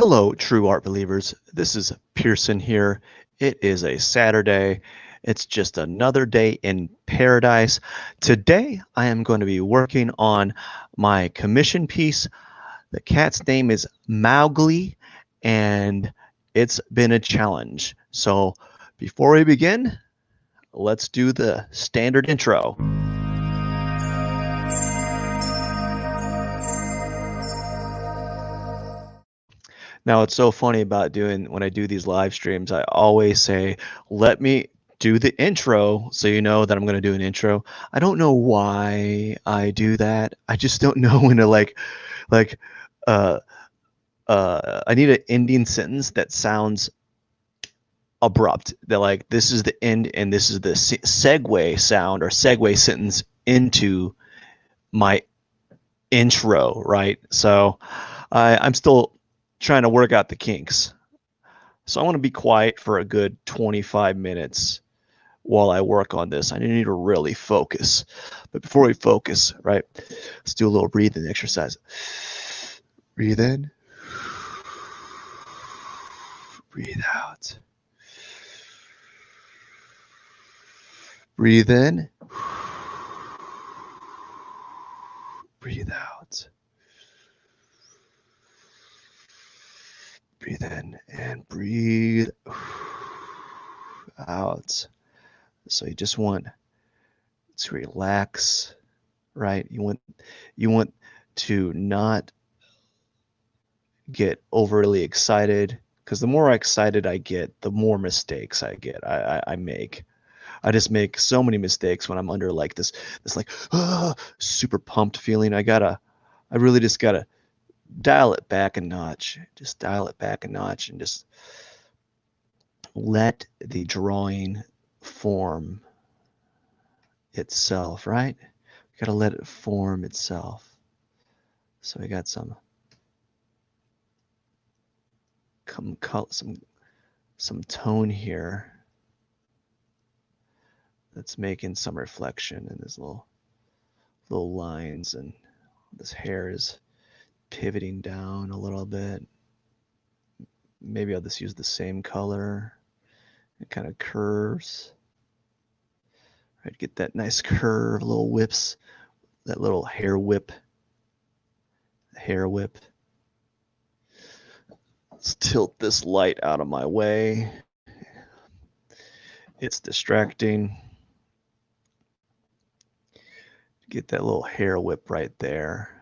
Hello, true art believers. This is Pearson here. It is a Saturday. It's just another day in paradise. Today, I am going to be working on my commission piece. The cat's name is Mowgli, and it's been a challenge. So, before we begin, let's do the standard intro. Now, it's so funny about when I do these live streams, I always say, let me do the intro so you know that I'm going to do an intro. I don't know why I do that. I just don't know when to like, uh, I need an ending sentence that sounds abrupt. That like, this is the end and this is the segue sound or segue sentence into my intro, right? So I'm still trying to work out the kinks. So I want to be quiet for a good 25 minutes while I work on this. I need to really focus. But before we focus, right, let's do a little breathing exercise. Breathe in. Breathe out. Breathe in. Breathe out. Breathe in and breathe out. So you just want to relax, right? You want to not get overly excited, because the more excited I get, the more mistakes I make. I just make so many mistakes when I'm under like this like super pumped feeling. I really just gotta dial it back a notch. Just dial it back a notch and just let the drawing form itself, right? We gotta let it form itself. So we got some tone here that's making some reflection in this little lines, and this hair is pivoting down a little bit. Maybe I'll just use the same color. It kind of curves. Right, get that nice curve, little whips, that little hair whip. Let's tilt this light out of my way. It's distracting. Get that little hair whip right there.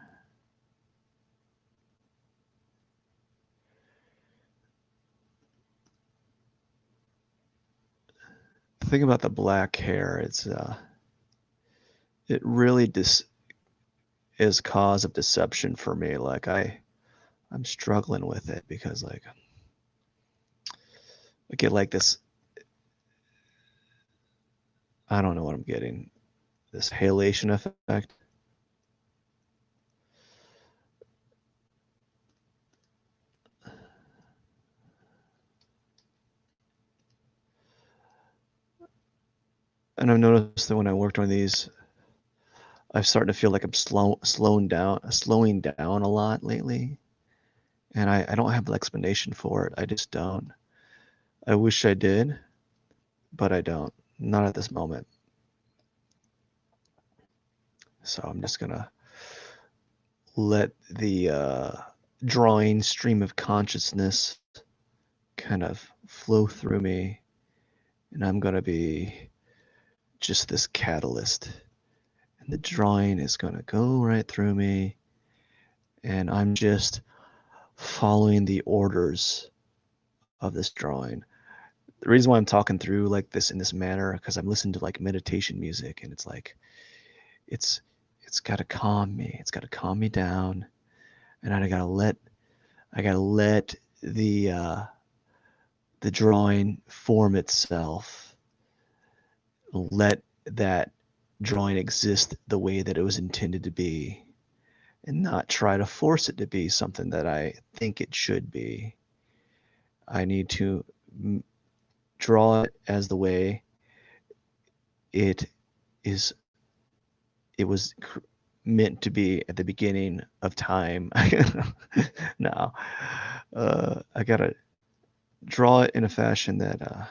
The thing about the black hair, it really is cause of deception for me. Like I'm struggling with it because like I get like this, I don't know what I'm getting, this halation effect. And I've noticed that when I worked on these, I'm starting to feel like I'm slowing down a lot lately. And I don't have an explanation for it. I just don't. I wish I did, but I don't. Not at this moment. So I'm just gonna let the drawing stream of consciousness kind of flow through me, and I'm gonna be just this catalyst, and the drawing is gonna go right through me, and I'm just following the orders of this drawing. The reason why I'm talking through like this in this manner, because I'm listening to like meditation music, and it's like it's got to calm me. It's got to calm me down, and I gotta let the drawing form itself. Let that drawing exist the way that it was intended to be, and not try to force it to be something that I think it should be. I need to draw it as the way it was meant to be at the beginning of time. No, I gotta draw it in a fashion that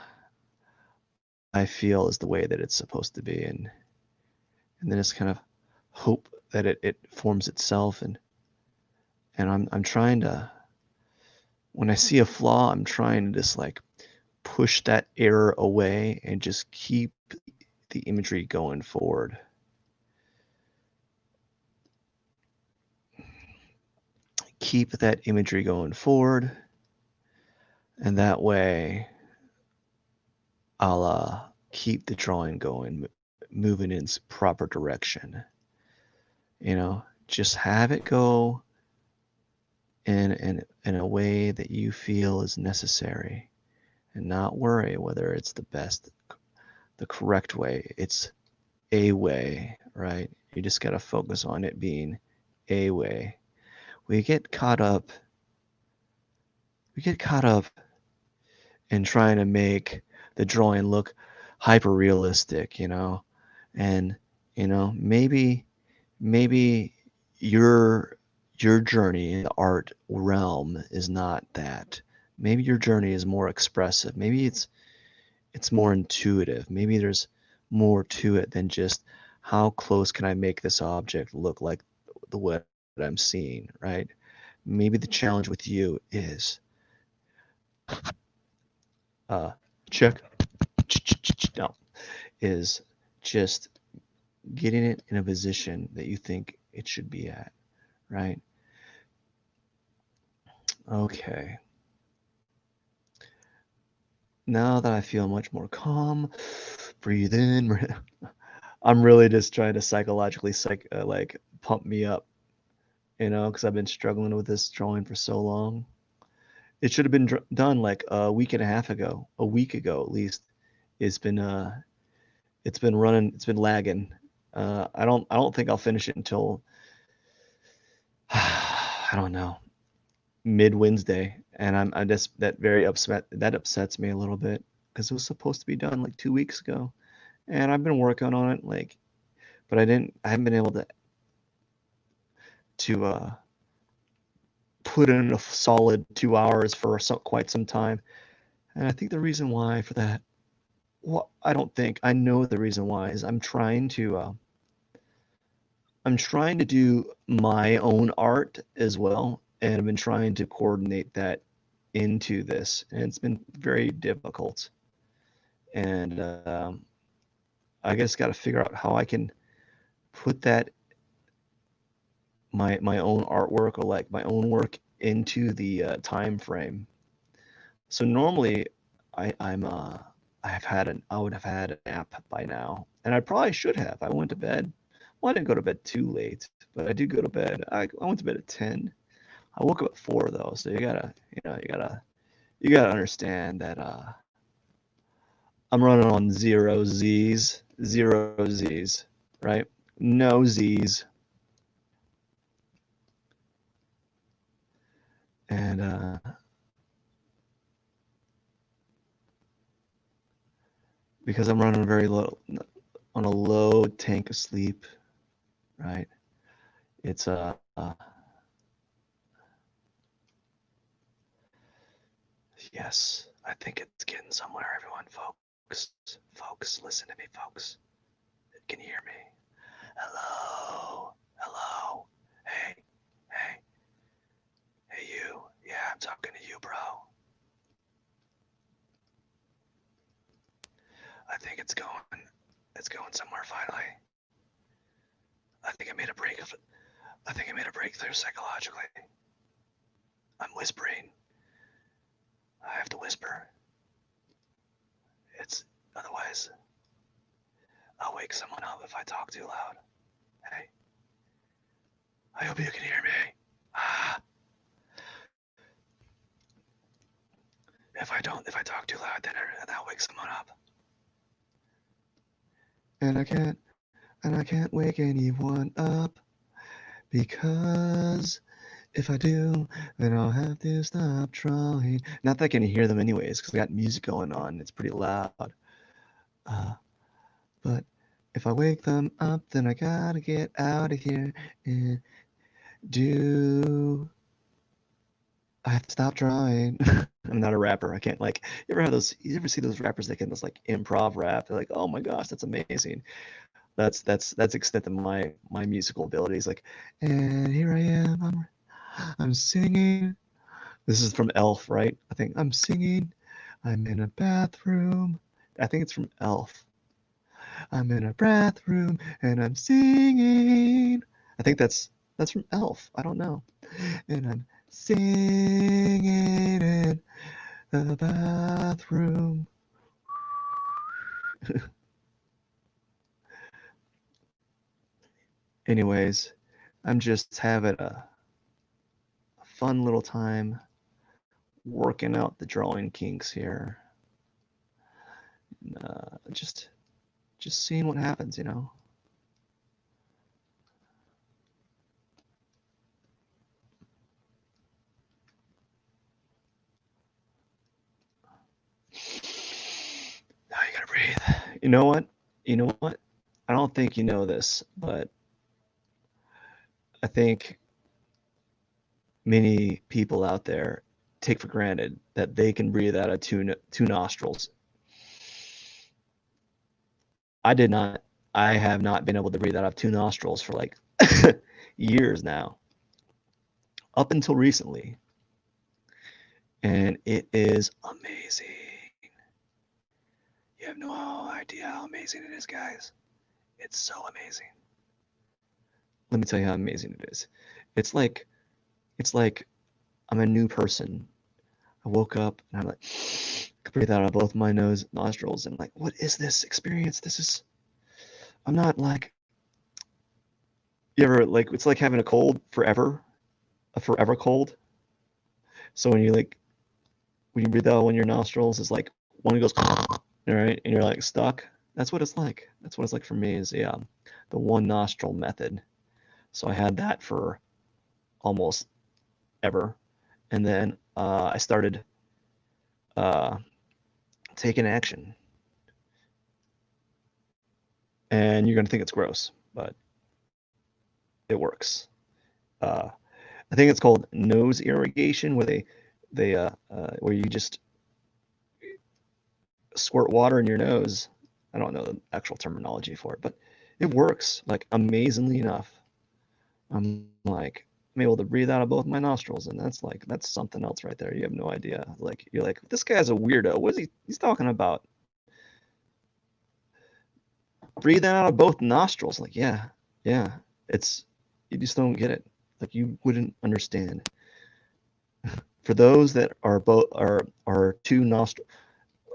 I feel is the way that it's supposed to be, and then just kind of hope that it forms itself, and I'm trying to, when I see a flaw, I'm trying to just like push that error away and just keep the imagery going forward. Keep that imagery going forward, and that way I'll keep the drawing going, moving in its proper direction. You know, just have it go in a way that you feel is necessary, and not worry whether it's the best, the correct way. It's a way, right? You just got to focus on it being a way. We get caught up. We get caught up in trying to make the drawing look hyper realistic, and maybe your your journey in the art realm is not that. Maybe your journey is more expressive. Maybe it's more intuitive. Maybe there's more to it than just how close can I make this object look like the what I'm seeing, right? Maybe the challenge with you is uh check no, is just getting it in a position that you think it should be at, right? Okay. Now that I feel much more calm, breathe in. I'm really just trying to psychologically like pump me up, because I've been struggling with this drawing for so long. It should have been done like a week and a half ago, a week ago at least. It's been it's been running, it's been lagging. I don't think I'll finish it until I don't know, mid Wednesday, and I'm just that very upset. That upsets me a little bit because it was supposed to be done like 2 weeks ago, and I've been working on it but I haven't been able to put in a solid 2 hours for quite some time, and I think the reason why for that, well, I don't think I know the reason why is I'm trying to do my own art as well, and I've been trying to coordinate that into this, and it's been very difficult. And I just got to figure out how I can put that my own artwork or like my own work into the time frame. So normally I would have had a nap by now, and I probably should have. I went to bed. Well, I didn't go to bed too late, but I did go to bed. I went to bed at 10. I woke up at 4 though, so you gotta understand that I'm running on zero Z's, right? No Z's, and because I'm running very low on a low tank of sleep, right? It's yes, I think it's getting somewhere. Everyone, folks, listen to me, folks. Can you hear me? Hello, hello. Hey, hey, hey, you. Yeah, I'm talking to you, bro. I think it's going somewhere finally. I think I made a break of it. I think I made a breakthrough psychologically. I'm whispering. I have to whisper. It's otherwise I'll wake someone up if I talk too loud. Hey, I hope you can hear me. Ah, if I talk too loud, then that'll wake someone up. And I can't wake anyone up because if I do, then I'll have to stop trying. Not that I can hear them anyways, because I got music going on. It's pretty loud. Uh, but if I wake them up, then I gotta get out of here and do. I have to stop drawing. I'm not a rapper. I can't like. You ever see those rappers that can just like improv rap? They're like, oh my gosh, that's amazing. That's extent of my musical abilities. Like, and here I am. I'm singing. This is from Elf, right? I think I'm singing. I'm in a bathroom. I think it's from Elf. I'm in a bathroom and I'm singing. I think that's from Elf. I don't know. And I'm singing in the bathroom. Anyways, I'm just having a fun little time working out the drawing kinks here. Just seeing what happens, you know. Now you gotta breathe. You know what? You know what? I don't think you know this, but I think many people out there take for granted that they can breathe out of two nostrils. I did not. I have not been able to breathe out of two nostrils for like years now, up until recently, and it is amazing. You have no idea how amazing it is, guys. It's so amazing. Let me tell you how amazing it is. It's like it's like I'm a new person. I woke up and I'm like, I could breathe out of both my nostrils, and I'm like, what is this experience? I'm not like, you ever like, it's like having a cold forever, a forever cold. So when you breathe out one of your nostrils, it's like one goes, all right, and you're like stuck. That's what it's like. That's what it's like for me is the one nostril method. So I had that for almost ever, and then I started uh, taking action, and you're gonna think it's gross, but it works. Uh, I think it's called nose irrigation, where where you just squirt water in your nose. I don't know the actual terminology for it, but it works like amazingly enough. I'm able to breathe out of both my nostrils, and that's something else right there. You have no idea. Like you're like, this guy's a weirdo. What is he? He's talking about breathing out of both nostrils. Like, yeah. It's you just don't get it. Like you wouldn't understand. For those that are both are two nostril,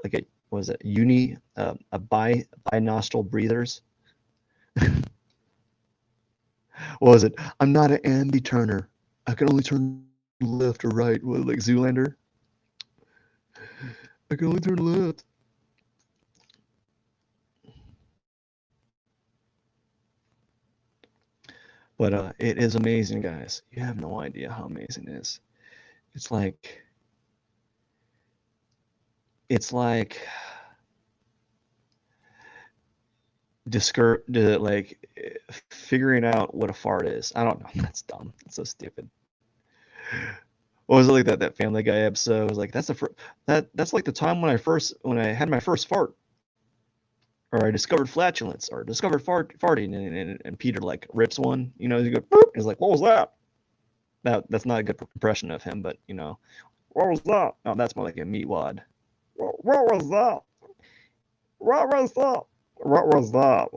like a was it uni a bi nostril breathers. What was it? I'm not an ambi turner. I can only turn left or right. What, like Zoolander? I can only turn left. But it is amazing, guys. You have no idea how amazing it is. It's like it's like figuring out what a fart is. I don't know. That's dumb. That's so stupid. What was it like that Family Guy episode? It was like that's like the time when I had my first fart, or I discovered flatulence, or discovered farting, and Peter like rips one. You know, he goes, boop, he's like, what was that? That's not a good impression of him, but you know, what was that? No, that's more like a meatwad. What was that? What was that? What was that?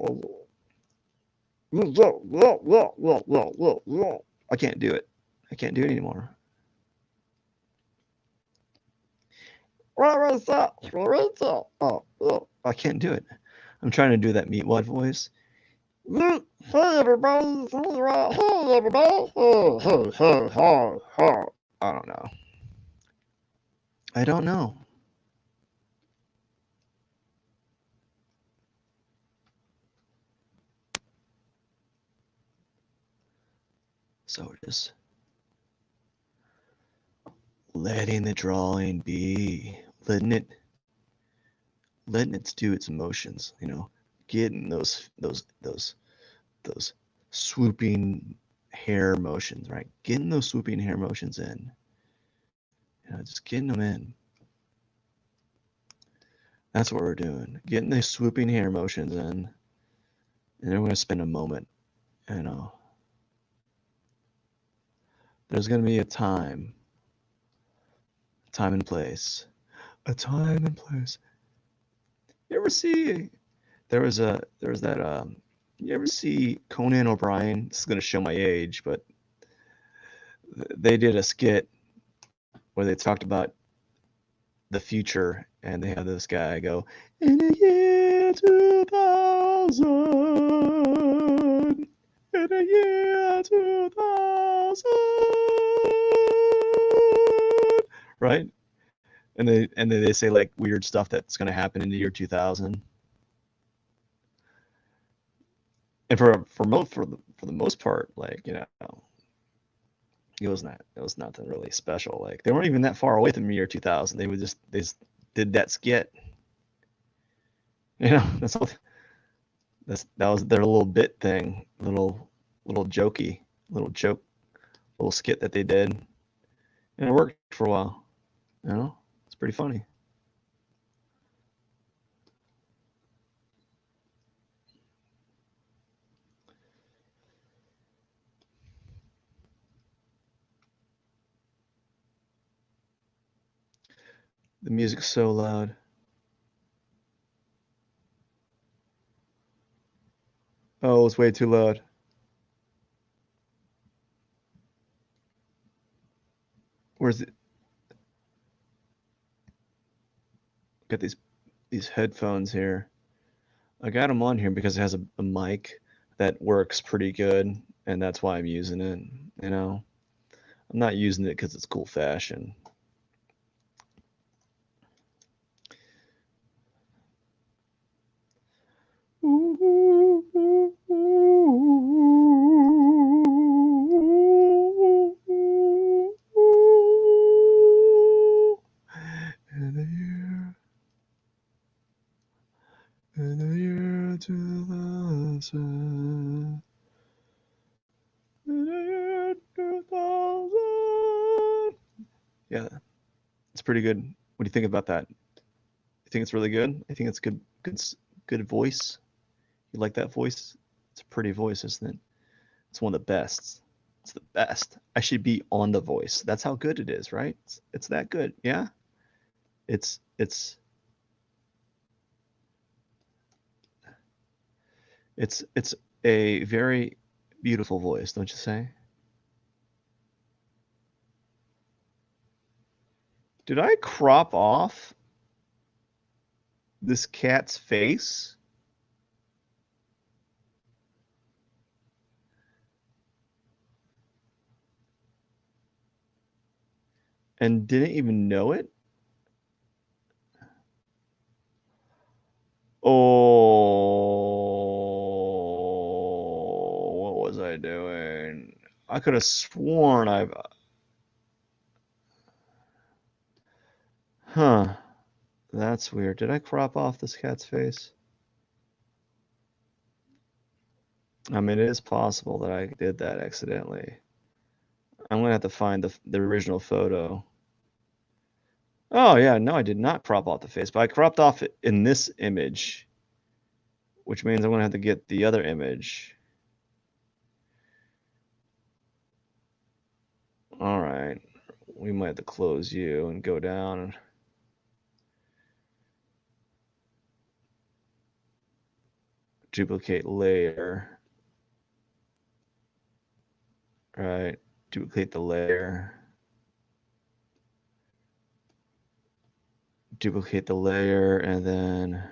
I can't do it. I can't do it anymore. What was that? Oh, I can't do it. I'm trying to do that meatwad voice. Hey everybody, hey everybody, hey. I don't know. I don't know. So just letting the drawing be, letting it do its emotions, you know, getting those swooping hair motions, right? Getting those swooping hair motions in, just getting them in. That's what we're doing. Getting the swooping hair motions in. And then we're going to spend a moment, there's going to be a time and place. A time and place. You ever see, there was that, you ever see Conan O'Brien? This is going to show my age, but they did a skit where they talked about the future, and they have this guy go, in the year 2000, in the year 2000, right? And they say like weird stuff that's going to happen in the year 2000. And for the most part, like, it was nothing really special. Like, they weren't even that far away from the year 2000. They just did that skit. That's all. That was their little bit thing, little jokey, little joke, little skit that they did, and it worked for a while. It's pretty funny. The music's so loud. Oh, it's way too loud. Where's it? Got these headphones here. I got them on here because it has a mic that works pretty good, and that's why I'm using it. I'm not using it because it's cool fashion. In the year 2000. In the year 2000. Yeah, it's pretty good. What do you think about that? You think it's really good? I think it's good voice. You like that voice? It's a pretty voice, isn't it? It's one of the best. It's the best. I should be on The Voice. That's how good it is, right? It's that good. Yeah. It's it's a very beautiful voice, don't you say? Did I crop off this cat's face? And didn't even know it? Oh, what was I doing? I could have sworn I've. Huh. That's weird. Did I crop off this cat's face? I mean, it is possible that I did that accidentally. I'm gonna have to find the original photo. Oh yeah, no, I did not crop off the face, but I cropped off it in this image, which means I'm gonna have to get the other image. All right, we might have to close you and go down. Duplicate layer. Right, duplicate the layer. Duplicate the layer, and then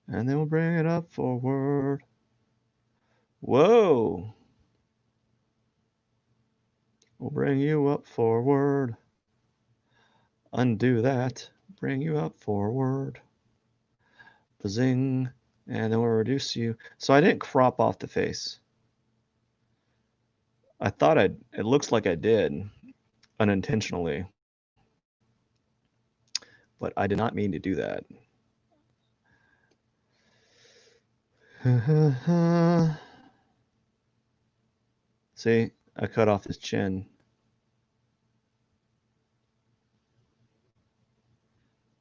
we'll bring it up forward. Whoa. We'll bring you up forward. Undo that. Bring you up forward. Zing. And then we'll reduce you. So I didn't crop off the face. I thought it looks like I did unintentionally, but I did not mean to do that. See, I cut off his chin.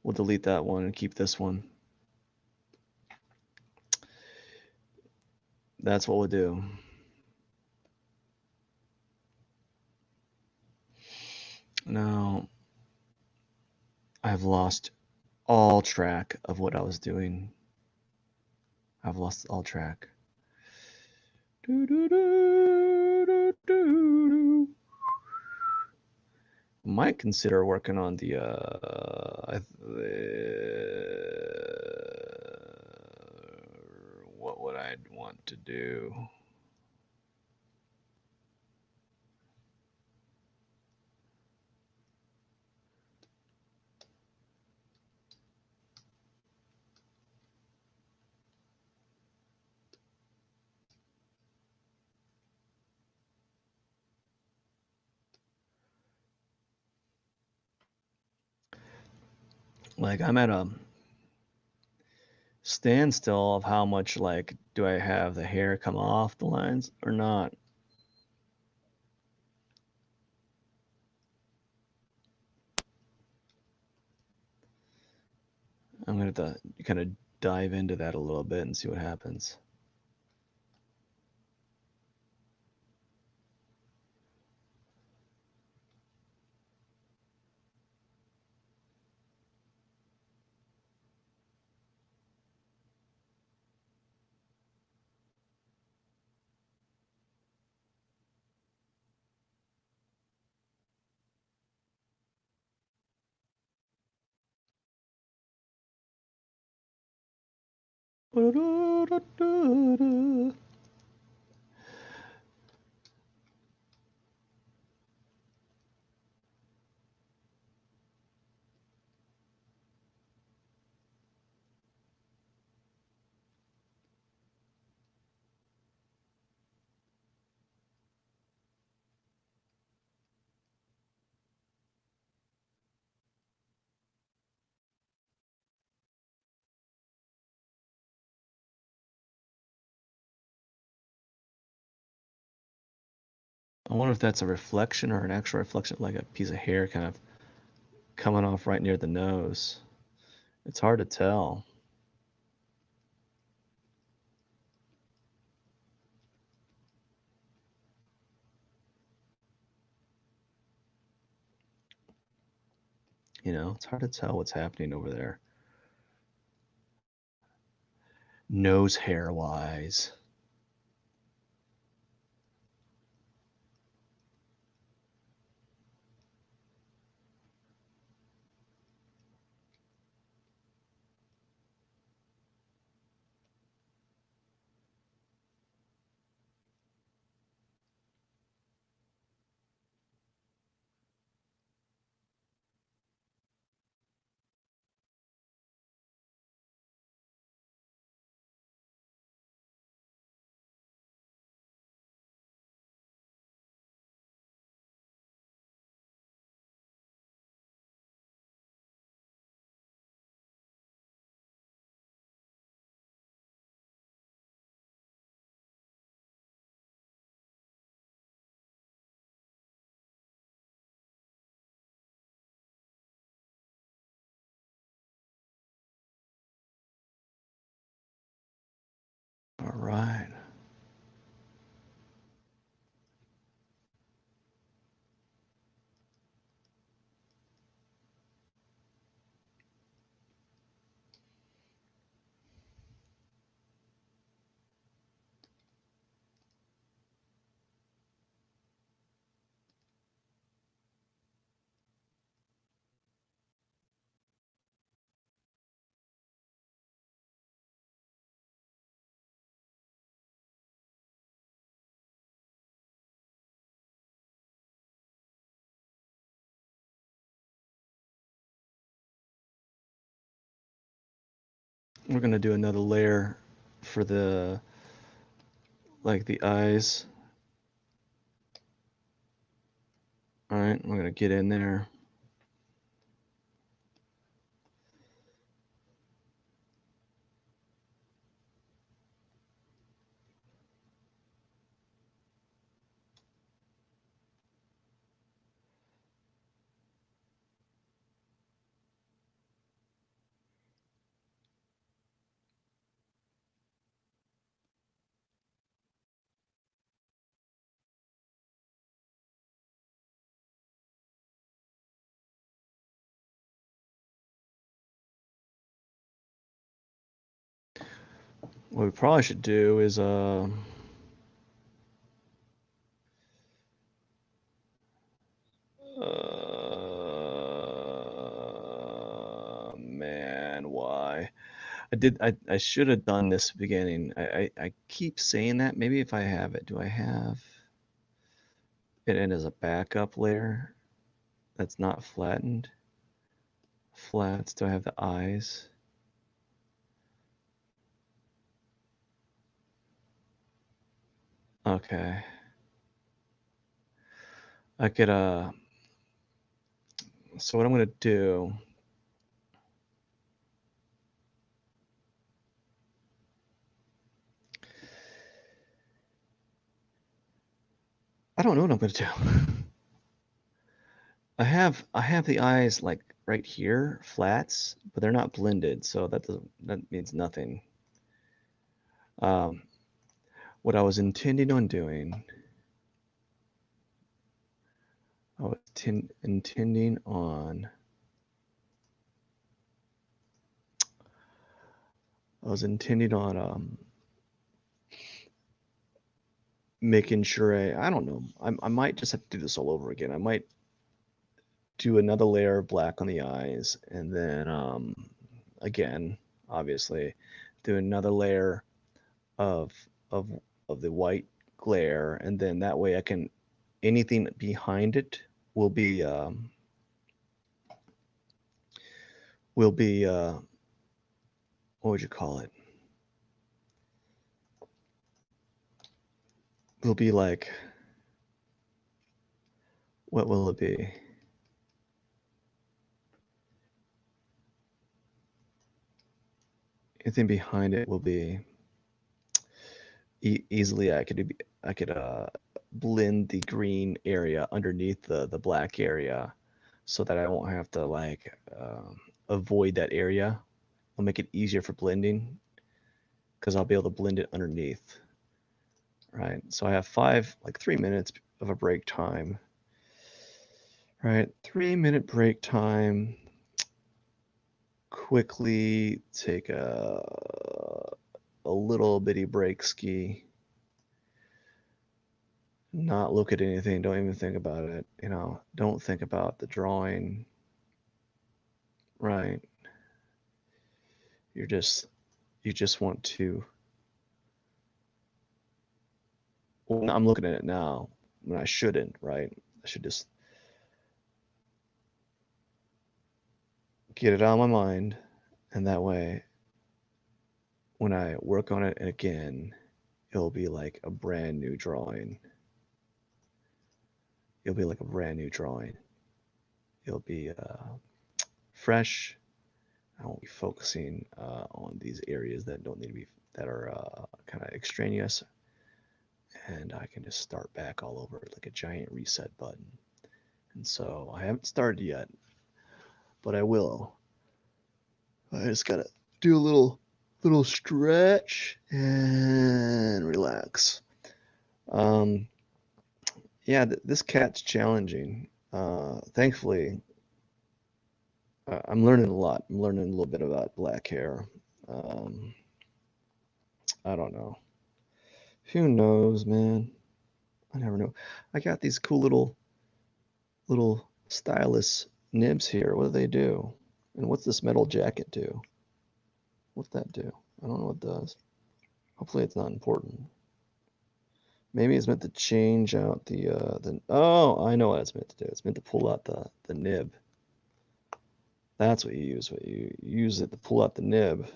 We'll delete that one and keep this one. That's what we'll do. Now, I've lost all track of what I was doing. I've lost all track. Might consider working on the what would I want to do? Like I'm at a standstill of how much like do I have the hair come off the lines or not? I'm gonna have to kind of dive into that a little bit and see what happens. I wonder if that's a reflection or an actual reflection, like a piece of hair kind of coming off right near the nose. It's hard to tell. You know, it's hard to tell what's happening over there. Nose hair wise. All right. We're gonna do another layer for the like the eyes. All right, we're gonna get in there. What we probably should do is man, why? I should have done this beginning. I keep saying that. Maybe if I have it, do I have it in as a backup layer that's not flattened? Flats, do I have the eyes? Okay. I could so what I'm gonna do, I don't know what I'm gonna do. I have the eyes like right here, flats, but they're not blended, so that means nothing. Um, what I was intending on doing, I was intending on, I was intending on making sure I don't know. I might just have to do this all over again. I might do another layer of black on the eyes, and then again, obviously, do another layer of of of the white glare, and then that way I can anything behind it will be will be what would you call it? Will be like what will it be? Anything behind it will be easily I could blend the green area underneath the black area so that I won't have to like avoid that area. I'll make it easier for blending because I'll be able to blend it underneath. Right. So I have 3 minutes of a break time. Right. 3 minute break time. Quickly take a little bitty break ski. Not look at anything. Don't even think about it. Don't think about the drawing. Right. You're just you just want to. Well, I'm looking at it now when I shouldn't. Right. I should just get it out of my mind, and that way, when I work on it again, it'll be like a brand new drawing. It'll be like a brand new drawing. It'll be fresh. I won't be focusing on these areas that don't need to be that are kind of extraneous, and I can just start back all over like a giant reset button. And so I haven't started yet, but I will. I just gotta do a little stretch and relax. Um, yeah, this cat's challenging. Thankfully, I'm learning a lot. I'm learning a little bit about black hair. Um, I don't know. Who knows, man? I never know. I got these cool little stylus nibs here. What do they do? And what's this metal jacket do? What's that do? I don't know what it does. Hopefully it's not important. Maybe it's meant to change out the oh, I know what it's meant to do. It's meant to pull out the nib. That's what you use. What you use it to pull out the nib.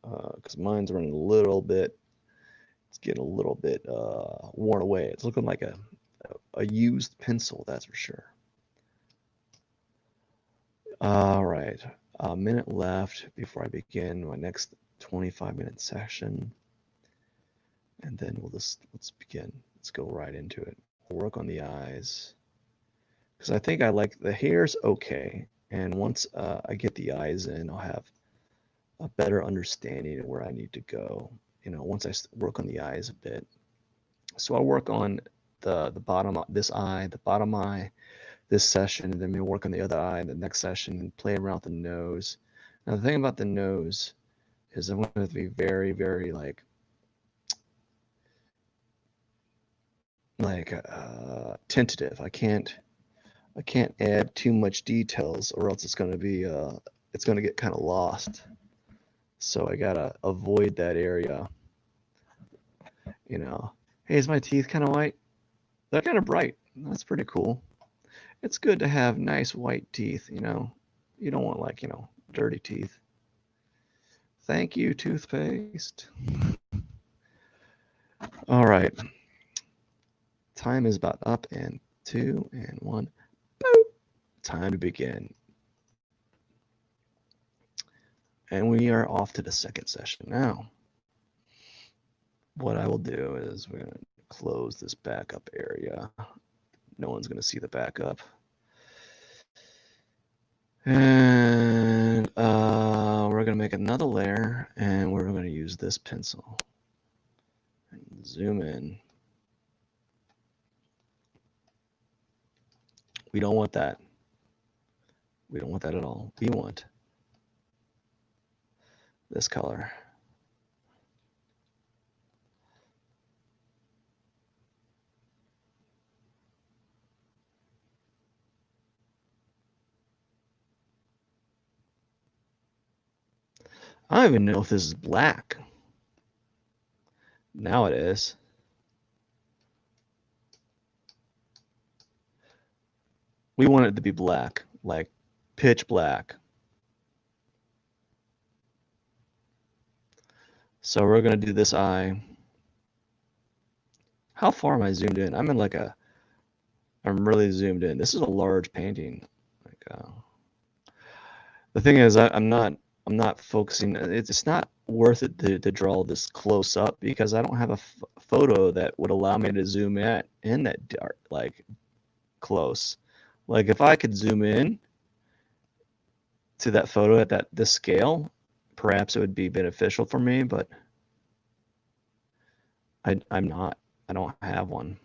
Because mine's running a little bit. It's getting a little bit worn away. It's looking like a used pencil, that's for sure. All right, a minute left before I begin my next 25-minute session, and then let's begin. Let's go right into it. We'll work on the eyes because I think I like the hair's okay, and once I get the eyes in, I'll have a better understanding of where I need to go. Once I work on the eyes a bit. So I'll work on the bottom, this eye, the bottom eye, this session, and then we'll work on the other eye, the next session, and play around with the nose. Now the thing about the nose, is I'm going to be very, very tentative. I can't add too much details, or else it's going to get kind of lost. So I gotta avoid that area. You know, hey, is my teeth kind of white? They're kind of bright. That's pretty cool. It's good to have nice white teeth. You don't want dirty teeth. Thank you, toothpaste. All right. Time is about up and 2 and 1. Boop. Time to begin. And we are off to the second session now. What I will do is we're going to close this backup area. No one's going to see the backup. And we're going to make another layer, and we're going to use this pencil. And zoom in. We don't want that. We don't want that at all. We want this color. I don't even know if this is black. Now it is. We want it to be black, like pitch black. So we're going to do this eye. How far am I zoomed in? I'm really zoomed in. This is a large painting. The thing is, I'm not focusing. It's not worth it to draw this close up because I don't have a photo that would allow me to zoom in that dark, close. Like if I could zoom in to that photo at this scale, perhaps it would be beneficial for me, but I'm not. I don't have one.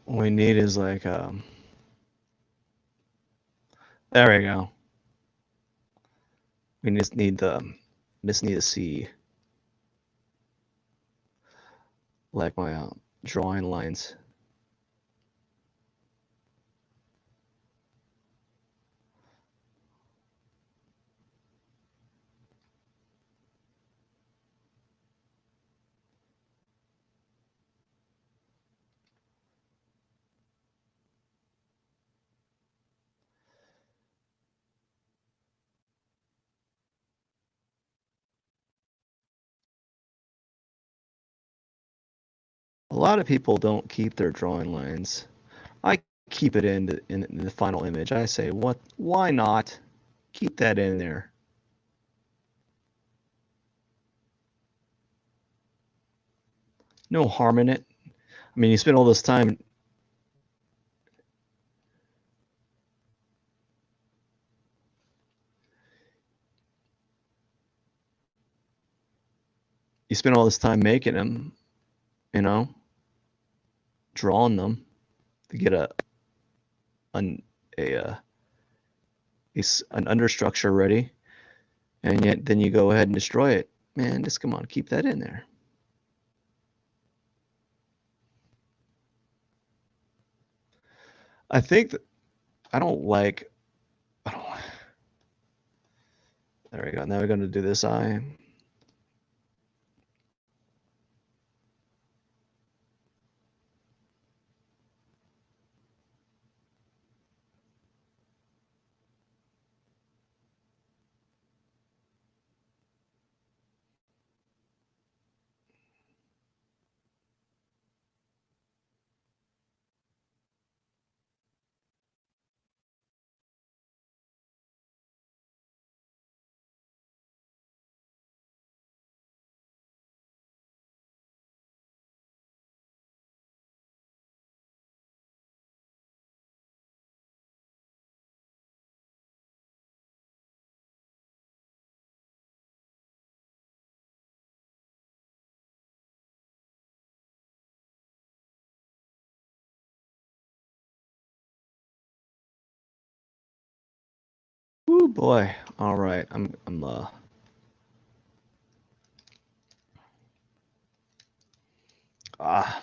What we need is there we go. We just need a C, like my drawing lines. A lot of people don't keep their drawing lines. I keep it in the final image. I say, what? Why not? Keep that in there. No harm in it. I mean, you spend all this time. You spend all this time making them, drawing them to get an understructure ready, and yet then you go ahead and destroy it. Man, just come on, keep that in there. I think that I don't like. I don't. There we go. Now we're going to do this eye. boy. All right. Ah,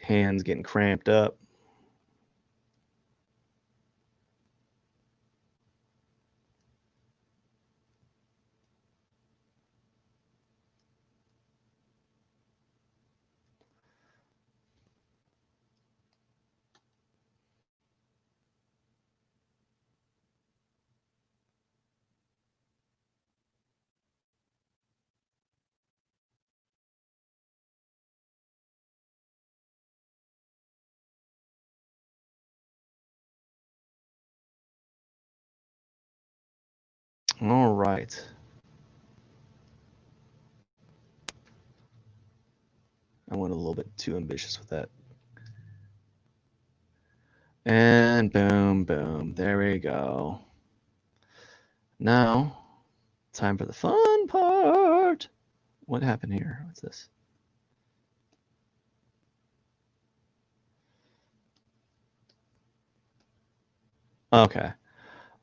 hands getting cramped up. All right. I went a little bit too ambitious with that. And boom, boom. There we go. Now, time for the fun part. What happened here? What's this? Okay.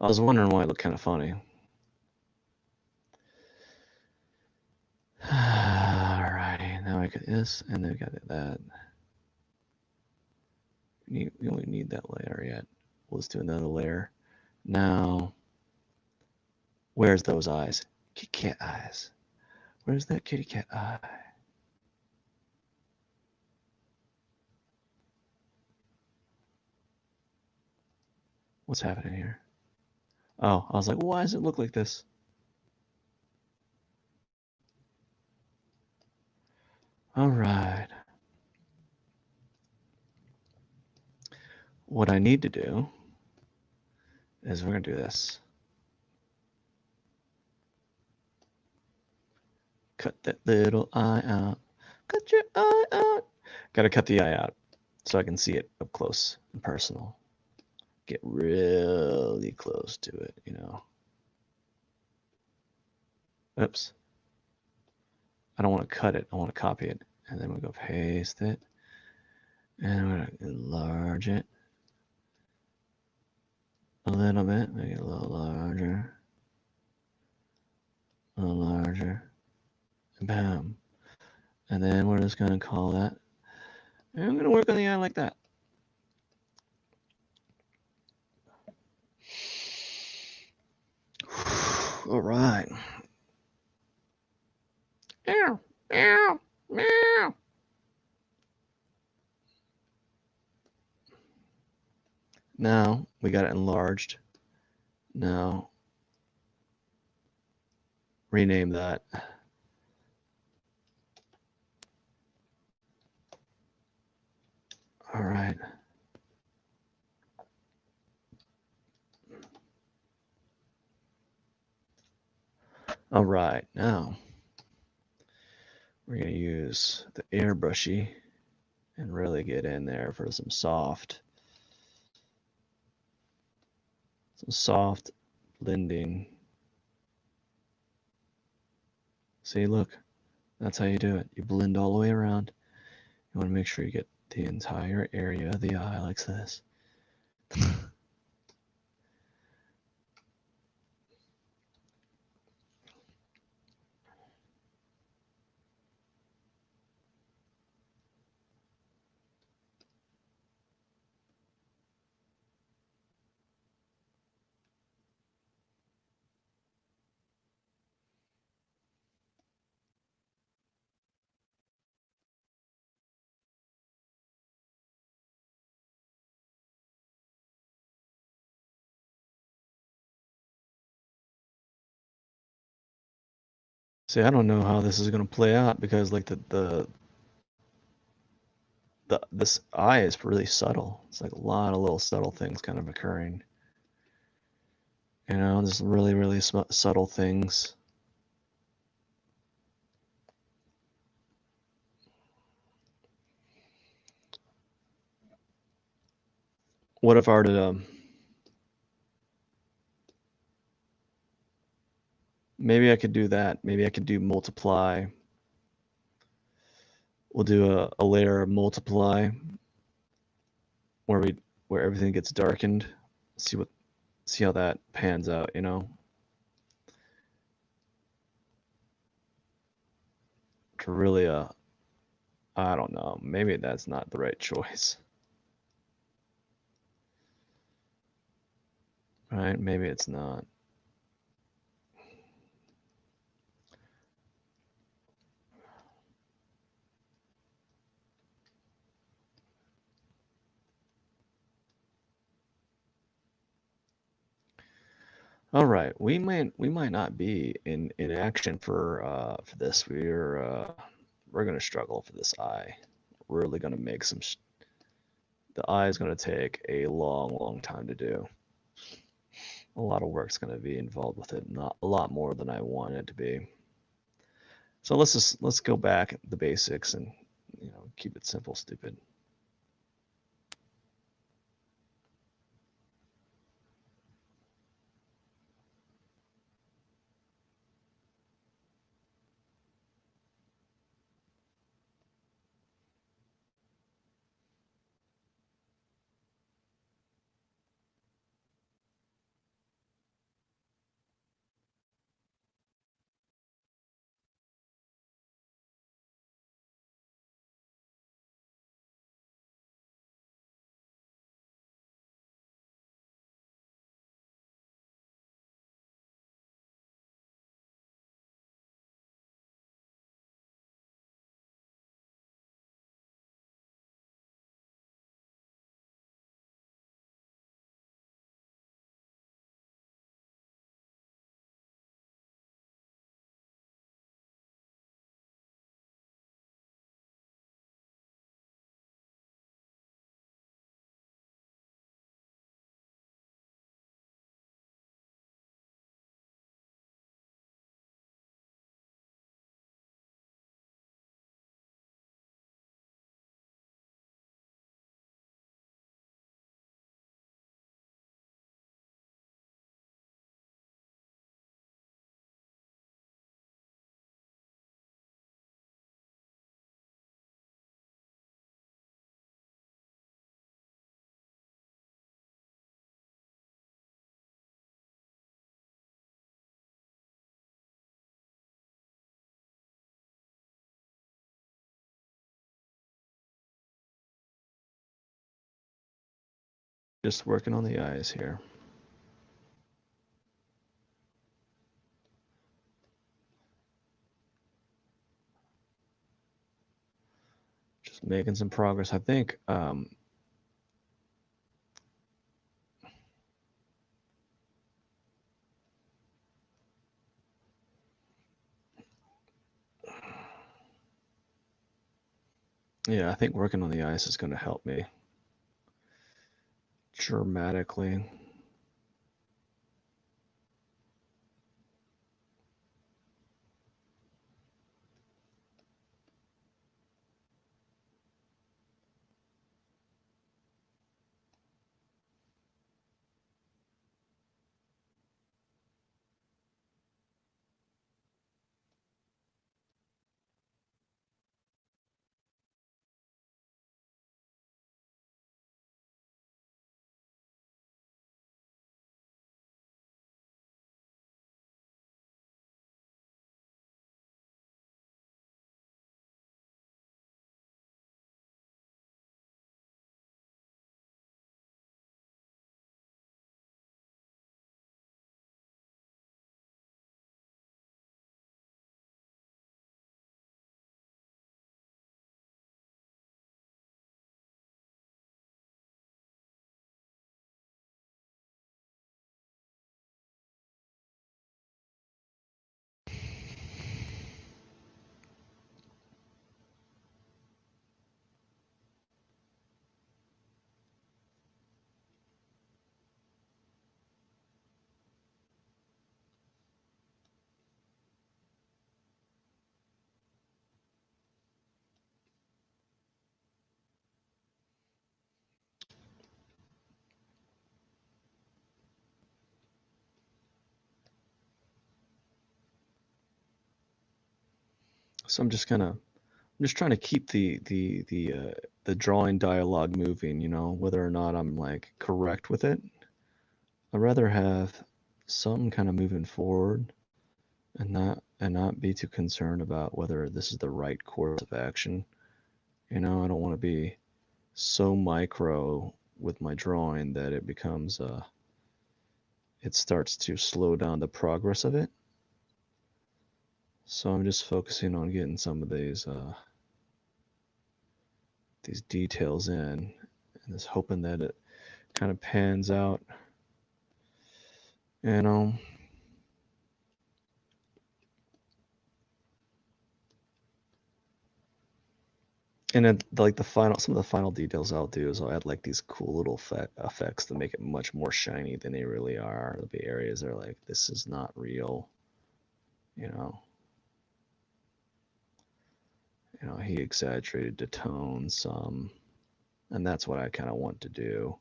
I was wondering why it looked kind of funny. Alrighty. Now I got this, and then we got that. We only need that layer yet. Let's do another layer. Now, where's those eyes? Kitty cat eyes. Where's that kitty cat eye? What's happening here? Oh, I was like, why does it look like this? All right. What I need to do is we're going to do this. Cut that little eye out. Cut your eye out. Got to cut the eye out so I can see it up close and personal. Get really close to it, you know. Oops. I don't want to cut it. I want to copy it. And then we go paste it. And I'm going to enlarge it a little bit. Make it a little larger. A little larger. Bam. And then we're just going to call that. And I'm going to work on the eye like that. All right. Meow, meow, meow. Now we got it enlarged. Now rename that. All right. All right. Now we're going to use the airbrushy and really get in there for some soft blending. See, look, that's how you do it. You blend all the way around. You want to make sure you get the entire area of the eye like this. See, I don't know how this is going to play out because like this eye is really subtle. It's like a lot of little subtle things kind of occurring. You know, just really, really subtle things. What if I were to, maybe I could do that. Maybe I could do multiply. We'll do a layer of multiply where everything gets darkened. See what See how that pans out, to really, I don't know, maybe that's not the right choice, right? Maybe it's not. All right, we might not be in action for this. We're gonna struggle for this eye. Really gonna make the eye is gonna take a long time to do. A lot of work's gonna be involved with it, not a lot more than I want it to be. So let's go back the basics and keep it simple, stupid. Just working on the eyes here. Just making some progress. I think yeah, I think working on the eyes is going to help me dramatically. So I'm just trying to keep the drawing dialogue moving, whether or not I'm like correct with it. I'd rather have something kind of moving forward and not be too concerned about whether this is the right course of action. I don't want to be so micro with my drawing that it starts to slow down the progress of it. So I'm just focusing on getting some of these details in, and just hoping that it kind of pans out. You know, and then like some of the final details I'll do is I'll add like these cool little effects to make it much more shiny than they really are. There'll be areas that are like, this is not real. You know, he exaggerated the tone some, and that's what I kind of want to do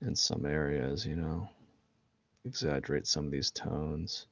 in some areas. Exaggerate some of these tones.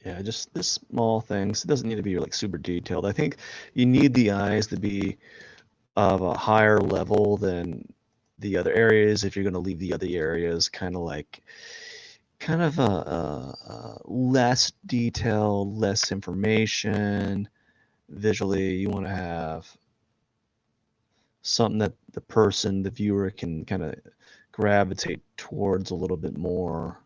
Yeah, just this small things. It doesn't need to be like super detailed. I think you need the eyes to be of a higher level than the other areas if you're going to leave the other areas kind of a less detail, less information. Visually, you want to have something that the viewer can kind of gravitate towards a little bit more.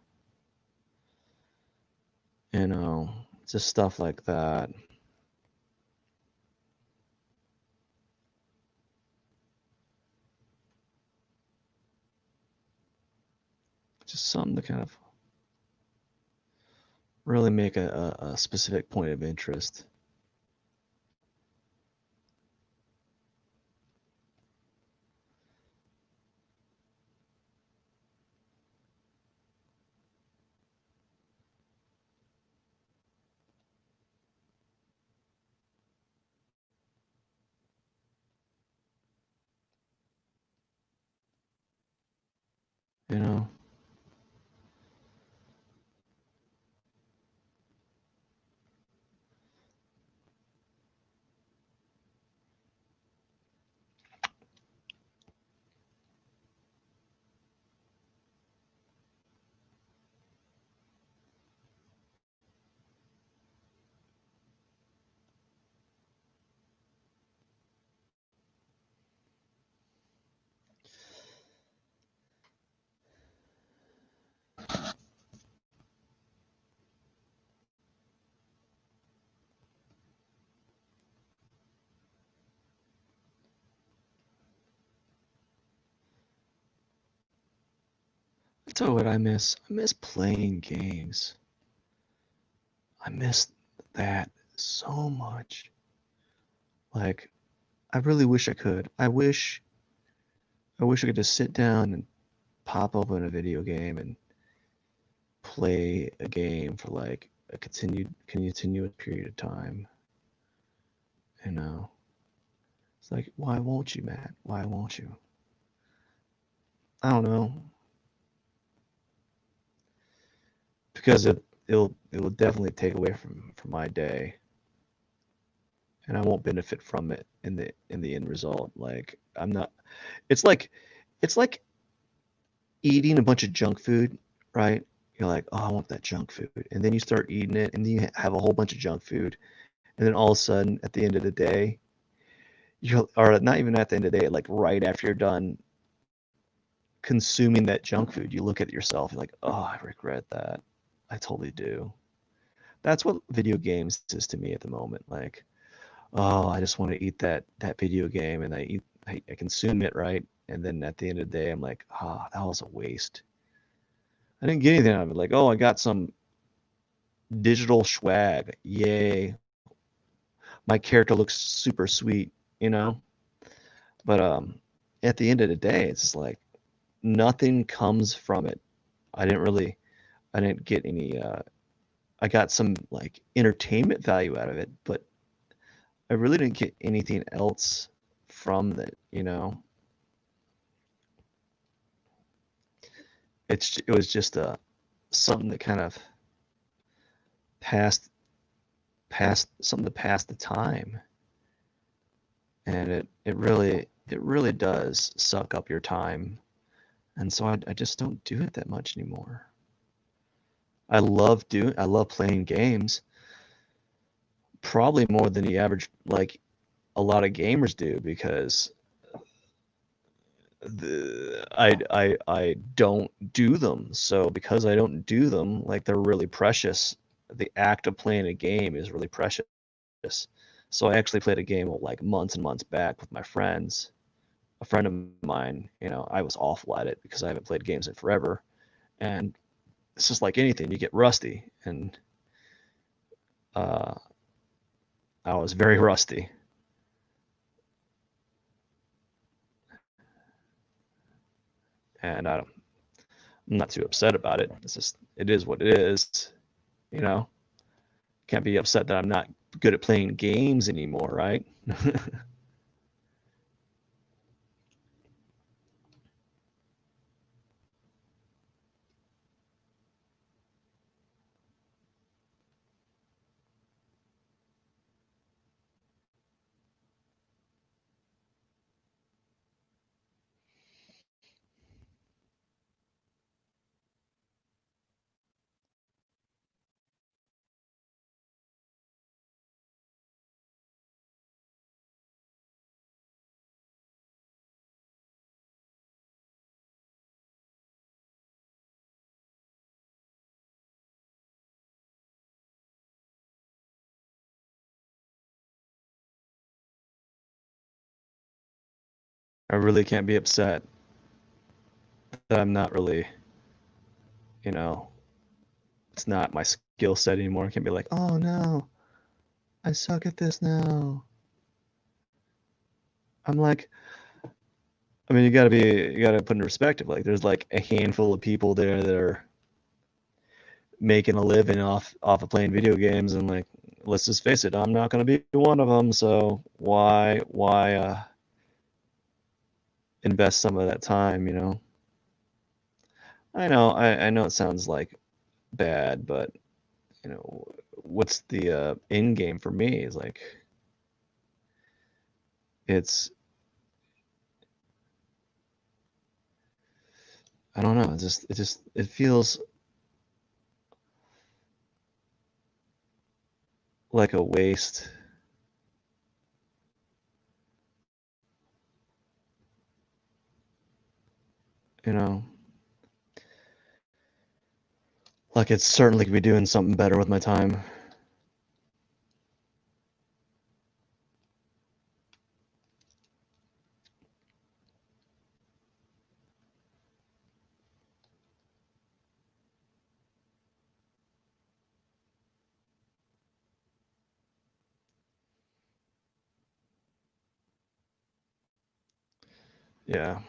You know, just stuff like that. Just something to kind of really make a specific point of interest. You know, I tell you what I miss. I miss playing games. I miss that so much. Like, I really wish I could. I wish I could just sit down and pop open a video game and play a game for like a continuous period of time. You know, it's like, why won't you, Matt? Why won't you? I don't know, because it will definitely take away from my day, and I won't benefit from it in the end result. Like, I'm not. It's like it's like eating a bunch of junk food, right? You're like, oh, I want that junk food, and then you start eating it, and then you have a whole bunch of junk food, and then all of a sudden, at the end of the day, or not even at the end of the day, like right after you're done consuming that junk food, you look at yourself, you're like, oh, I regret that. I totally do. That's what video games is to me at the moment. Like, oh, I just want to eat that video game, and I consume it, right, and then at the end of the day, I'm like, ah, oh, that was a waste. I didn't get anything out of it. Like, oh, I got some digital swag, yay! My character looks super sweet, you know. But at the end of the day, it's like nothing comes from it. I didn't really, I didn't get any. I got some like entertainment value out of it, but I really didn't get anything else from it. You know, it was just something that kind of passed passed something to pass the time, and it really does suck up your time, and so I just don't do it that much anymore. I love playing games, probably more than the average, like a lot of gamers do, because I don't do them. So because I don't do them, like they're really precious. The act of playing a game is really precious. So I actually played a game like months and months back with my friends. A friend of mine, I was awful at it because I haven't played games in forever. And it's just like anything, you get rusty. And uh, I was very rusty. And I'm not too upset about it. It's just, it is what it is, you know? Can't be upset that I'm not good at playing games anymore, right? I really can't be upset that I'm not really, you know, it's not my skill set anymore. I can't be like, oh no, I suck at this now. I'm like, I mean, you gotta put in perspective. Like, there's like a handful of people there that are making a living off of playing video games, and like, let's just face it, I'm not gonna be one of them. So why invest some of that time? I know it sounds like bad, but what's the end game for me is like it's I don't know, it feels like a waste, you know. Like it certainly could be doing something better with my time. Yeah.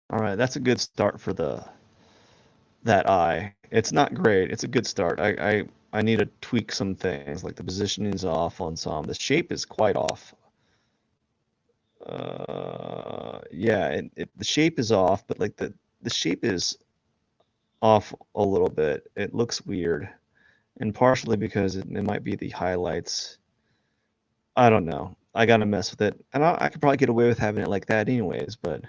All right, that's a good start for the that eye. It's not great. It's a good start. I need to tweak some things, like the positioning is off on some. The shape is quite off. Yeah, the shape is off, but like the shape is off a little bit. It looks weird, and partially because it might be the highlights. I don't know. I gotta mess with it, and I could probably get away with having it like that anyways. But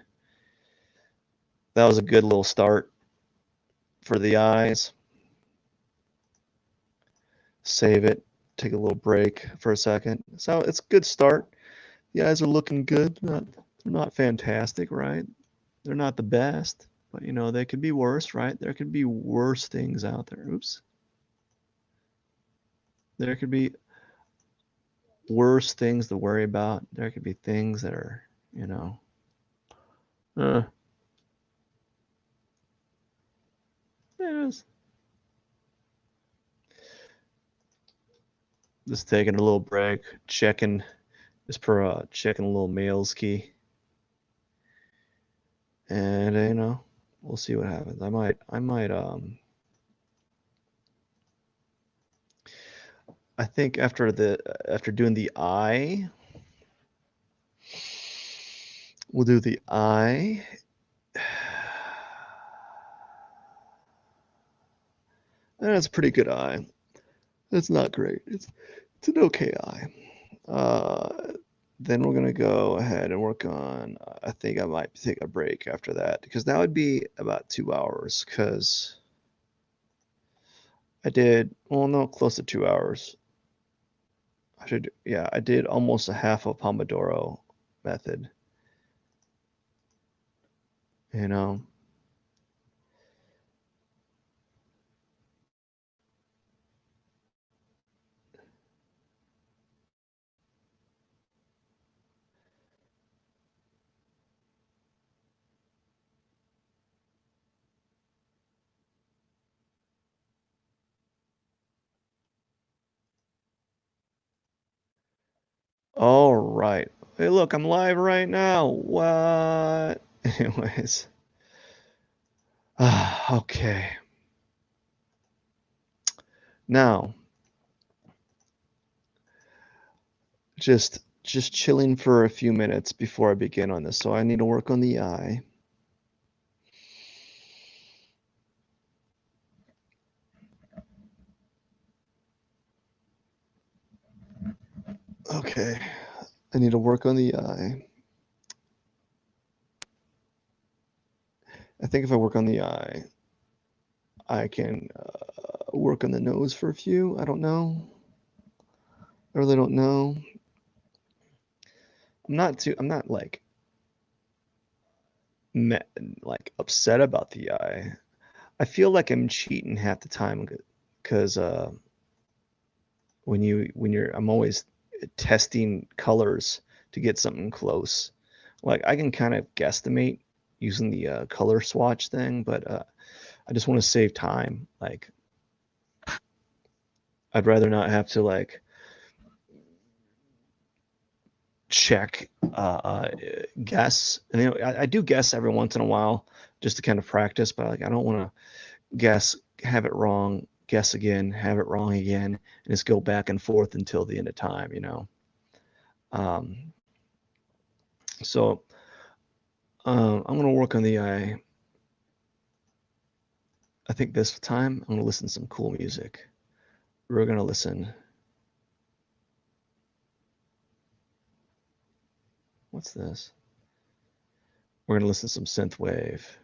that was a good little start for the eyes. Save it. Take a little break for a second. So it's a good start. The eyes are looking good. They're not fantastic, right? They're not the best, but you know, they could be worse, right? There could be worse things out there. Oops. There could be worse things to worry about. There could be things that are, you know, uh, yes. Just taking a little break, checking, just for checking a little mails key, and you know, we'll see what happens. I think after doing the eye, we'll do the eye. That's a pretty good eye. It's not great. It's an okay eye. Uh, then we're gonna go ahead and work on. I think I might take a break after that because that would be about 2 hours. Because I did well, no, close to 2 hours. Yeah, I did almost a half a Pomodoro method. You know. All right. Hey, look, I'm live right now. What? Anyways. Okay. Now, just chilling for a few minutes before I begin on this. So I need to work on the eye. Okay. I need to work on the eye. I think if I work on the eye, I can work on the nose for a few. I don't know. I really don't know. I'm not me, like upset about the eye. I feel like I'm cheating half the time because I'm always testing colors to get something close. Like I can kind of guesstimate using the color swatch thing, but I just want to save time. Like I'd rather not have to like check guess. And you know, I do guess every once in a while just to kind of practice, but like I don't want to guess, have it wrong, guess again, have it wrong again, and just go back and forth until the end of time, you know. Um, so I'm gonna work on the eye. I think this time I'm gonna listen to some cool music. We're gonna listen. What's this? We're gonna listen to some synth wave.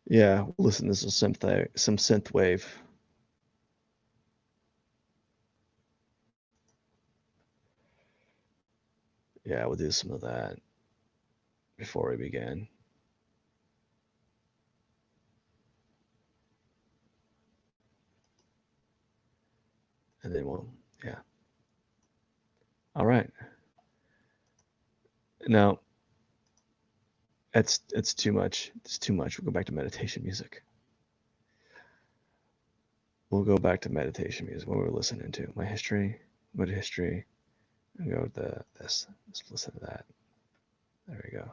Yeah, we'll listen to some synth wave. Yeah, we'll do some of that before we begin. And then yeah. All right. Now, it's too much. It's too much. We'll go back to meditation music. we'll go back to meditation music. What we were listening to? My history. What history? I'll go with this. Let's listen to that. There we go.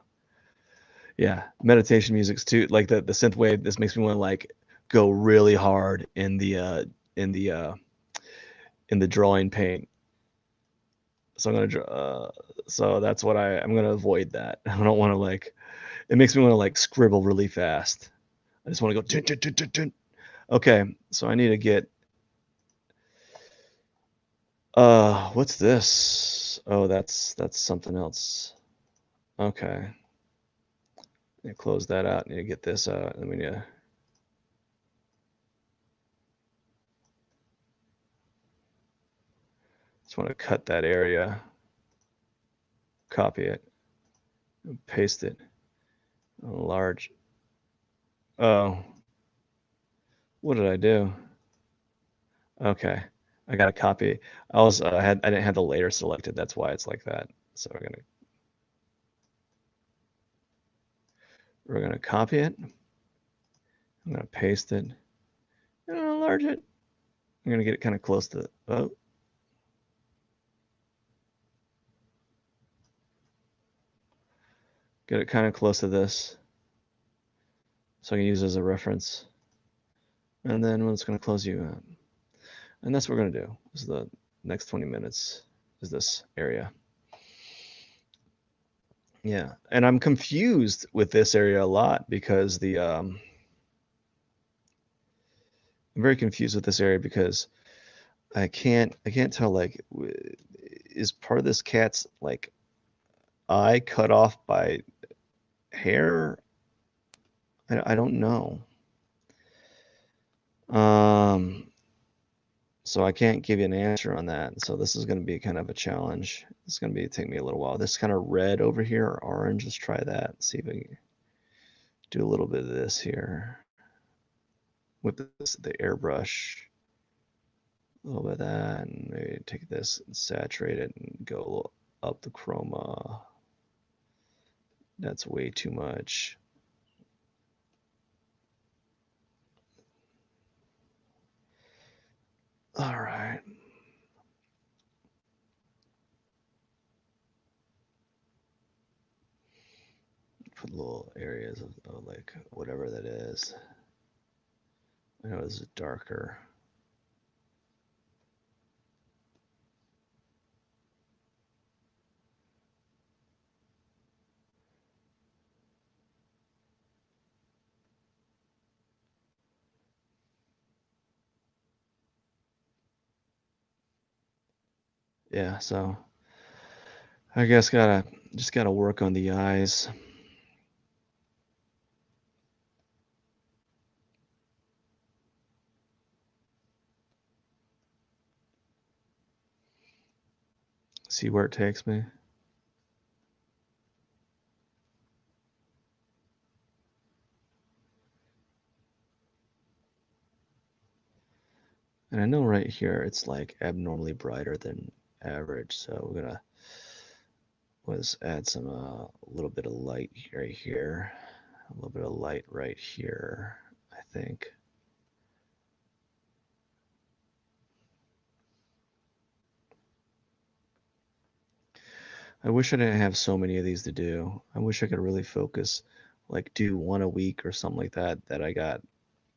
Yeah, meditation music's too like the synth wave. This makes me want to like go really hard in the uh in the drawing paint. So I'm gonna draw. So that's what I'm gonna avoid that. I don't want to like. It makes me want to like scribble really fast. I just want to go. Dun, dun, dun, dun, dun. Okay, so I need to get. What's this? Oh, that's something else. Okay, close that out. Need to get this out. Let me. Just want to cut that area. Copy it. Paste it. Large. Oh, what did I do? Okay, I got to copy. I didn't have the layer selected. That's why it's like that. So we're gonna copy it. I'm gonna paste it. I'm gonna enlarge it. I'm gonna get it kind of close to. Oh, get it kind of close to this, so I can use it as a reference. And then when it's gonna close you out, and that's what we're gonna do. This is the next 20 minutes. Is this area? Yeah, and I'm confused with this area a lot because I'm very confused with this area because I can't tell like is part of this cat's like eye cut off by hair? I don't know. Um, so I can't give you an answer on that. So this is going to be kind of a challenge. It's going to be take me a little while. This kind of red over here or orange. Let's try that. See if we can do a little bit of this here with the airbrush. A little bit of that, and maybe take this and saturate it and go a little up the chroma. That's way too much. All right. Put little areas of like whatever that is. I know it's darker. Yeah, so I guess just gotta work on the eyes. See where it takes me. And I know right here it's like abnormally brighter than average, so we're gonna let's add some a little bit of light right here, a little bit of light right here, I think. I wish I didn't have so many of these to do. I wish I could really focus, like do one a week or something like that that I got,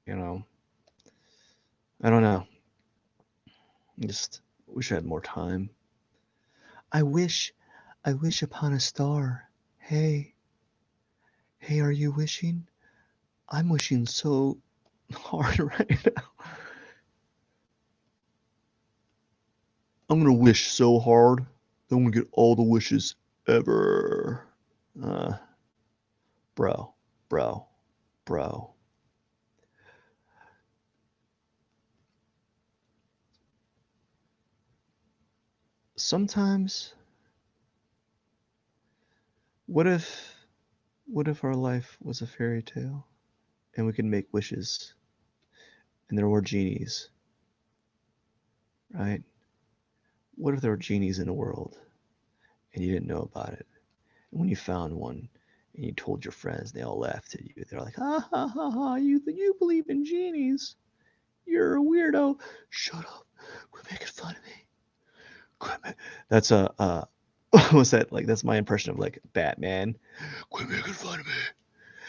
you know. I don't know. Just wish I had more time. I wish I wish upon a star. Hey, hey, are you wishing? I'm wishing so hard right now. I'm gonna wish so hard that I'm gonna get all the wishes ever. Uh, bro, bro, bro. Sometimes, what if, what if our life was a fairy tale and we could make wishes and there were genies, right? What if there were genies in the world and you didn't know about it? And when you found one and you told your friends, they all laughed at you. They're like, ha ha ha ha, you believe in genies. You're a weirdo. Shut up. Quit making fun of me. Quit That's a what's that like? That's my impression of like Batman. Quit making fun of me.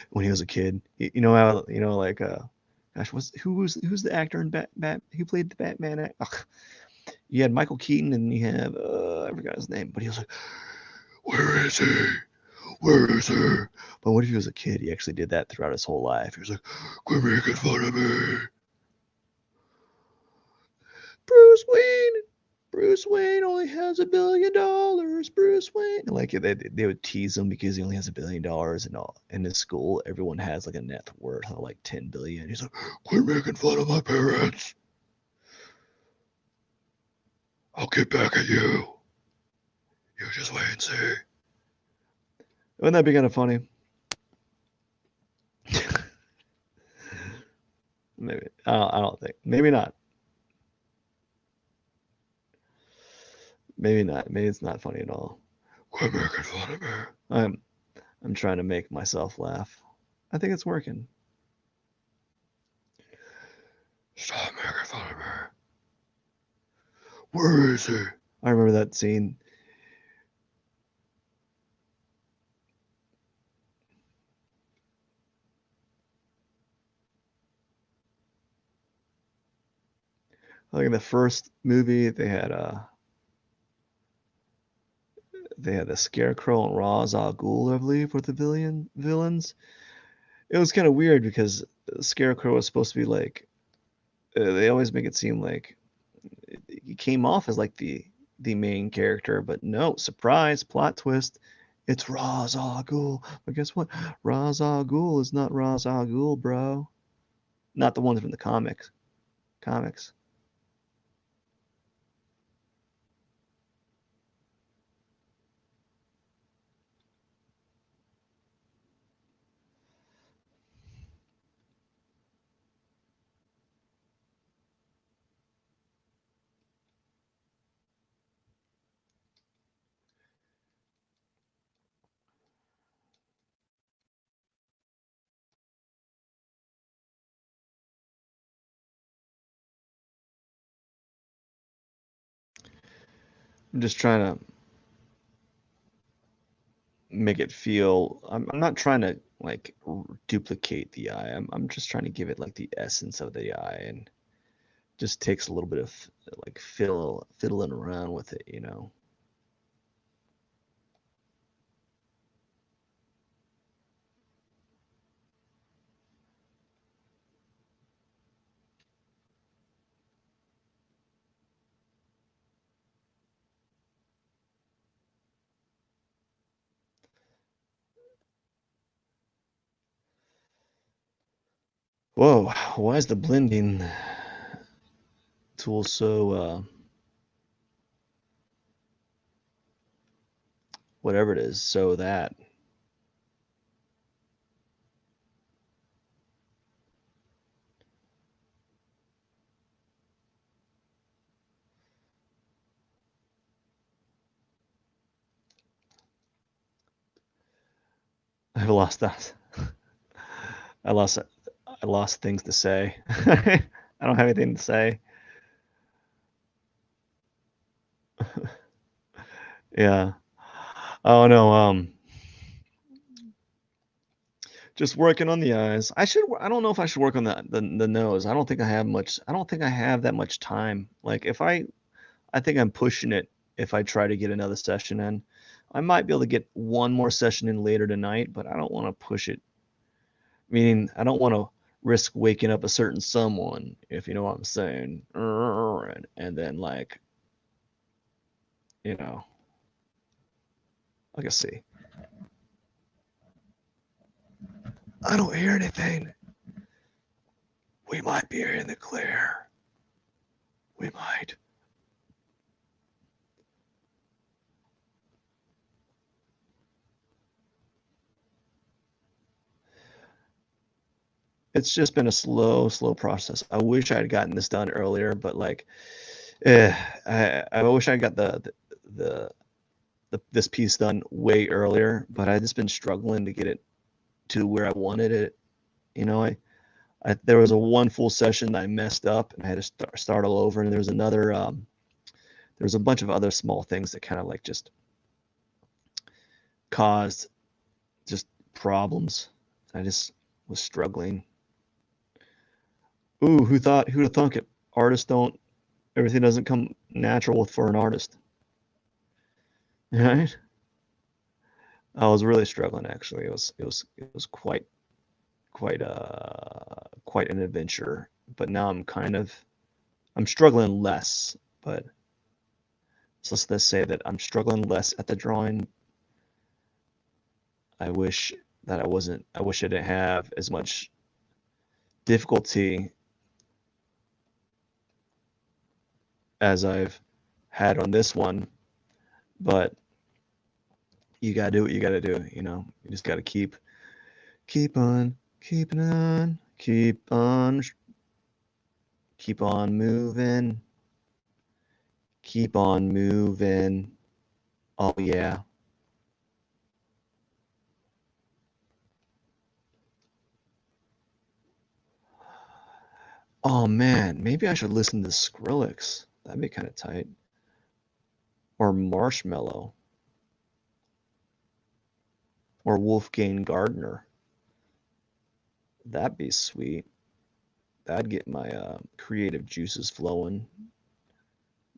When he was a kid, you know how like gosh, who's the actor in Bat who played the Batman? Ugh. You had Michael Keaton and you have I forgot his name, but he was like, where is he? Where is he? But what if he was a kid? He actually did that throughout his whole life. He was like, quit making fun of me. Bruce Wayne. Bruce Wayne only has $1 billion. Bruce Wayne. Like they would tease him because he only has $1 billion, and all in his school, everyone has like a net worth of like 10 billion. He's like, quit making fun of my parents. I'll get back at you. You just wait and see. Wouldn't that be kind of funny? Maybe. I don't think. Maybe not. Maybe not. Maybe it's not funny at all. Quit making fun of me. I'm trying to make myself laugh. I think it's working. Stop making fun of me. Where is he? I remember that scene. Like in the first movie, they had the Scarecrow and Ra's al Ghul, I believe, were the villains. It was kind of weird because Scarecrow was supposed to be like they always make it seem like he came off as like the main character, but no, surprise, plot twist. It's Ra's al Ghul. But guess what? Ra's al Ghul is not Ra's al Ghul, bro. Not the ones from the comics. Comics. I'm just trying to make it feel. I'm not trying to like duplicate the eye. I'm just trying to give it like the essence of the eye, and just takes a little bit of like fiddling around with it, you know. Whoa, why is the blending tool so whatever it is, so that I've lost that. I lost I lost things to say. I don't have anything to say. Yeah. Oh no, just working on the eyes. I don't know if I should work on the nose. I don't think I have much. I don't think I have that much time. Like if I think I'm pushing it if I try to get another session in. I might be able to get one more session in later tonight, but I don't want to push it. Meaning I don't want to risk waking up a certain someone, if you know what I'm saying. And then like, you know, like I see. I don't hear anything. We might be in the clear. We might. It's just been a slow process. I wish I had gotten this done earlier, but like, eh, I wish I got the, this piece done way earlier. But I just been struggling to get it to where I wanted it. You know, There was a one full session that I messed up and I had to start all over. And there was another, there was a bunch of other small things that kind of like just caused just problems. I just was struggling. Ooh, who'd have thunk it? Artists don't, everything doesn't come natural for an artist. Right? I was really struggling actually. It was quite an adventure. But now I'm struggling less, but so let's say that I'm struggling less at the drawing. I wish that I wish I didn't have as much difficulty as I've had on this one, but you gotta do what you gotta do, you know. You just gotta keep on, keeping on, keep on moving, keep on moving. Oh yeah. Oh man, maybe I should listen to Skrillex. That'd be kind of tight. Or Marshmello, or Wolfgang Gardner. That'd be sweet. That'd get my creative juices flowing.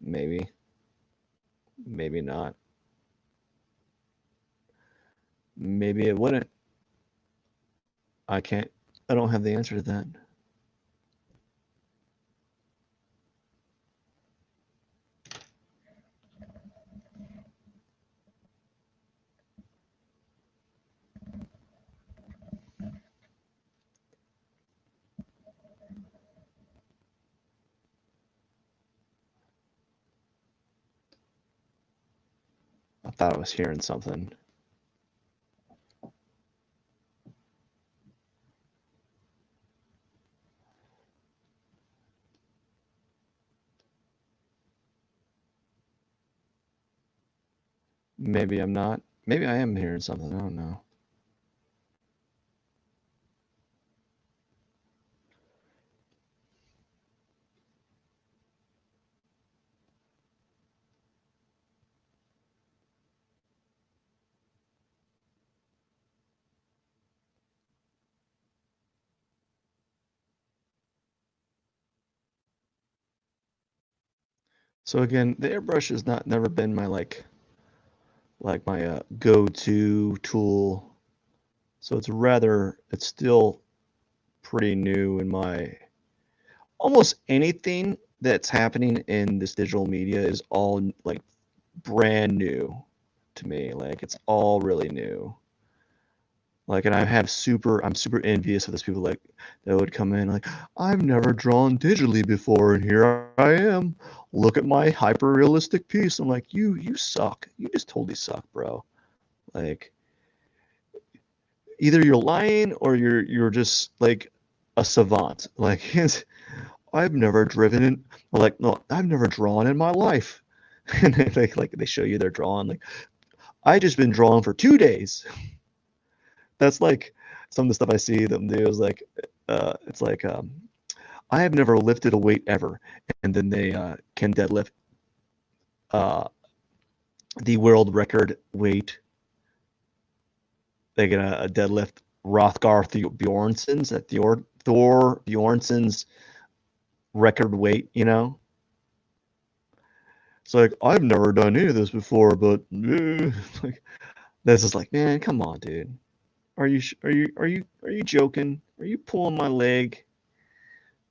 Maybe, maybe not. Maybe it wouldn't. I can't. I don't have the answer to that. I thought I was hearing something. Maybe I'm not. Maybe I am hearing something. I don't know. So again, the airbrush has not never been my like my go-to tool. So it's still pretty new in my almost anything that's happening in this digital media is all like brand new to me. Like it's all really new. Like, and I'm super envious of those people like that would come in like, I've never drawn digitally before, and here I am. Look at my hyper realistic piece. I'm like, you suck. You just totally suck, bro. Like, either you're lying or you're just like a savant. Like, I've never driven in. Like, no, I've never drawn in my life. And they show you their drawing. Like, I just been drawing for 2 days. That's like some of the stuff I see them do is like, it's like, I have never lifted a weight ever, and then they can deadlift uh, the world record weight. They get a deadlift Rothgar Bjornson's at Thor Bjornson's record weight. You know, it's like I've never done any of this before, but like this is like, man, come on, dude. Are you joking? Are you pulling my leg?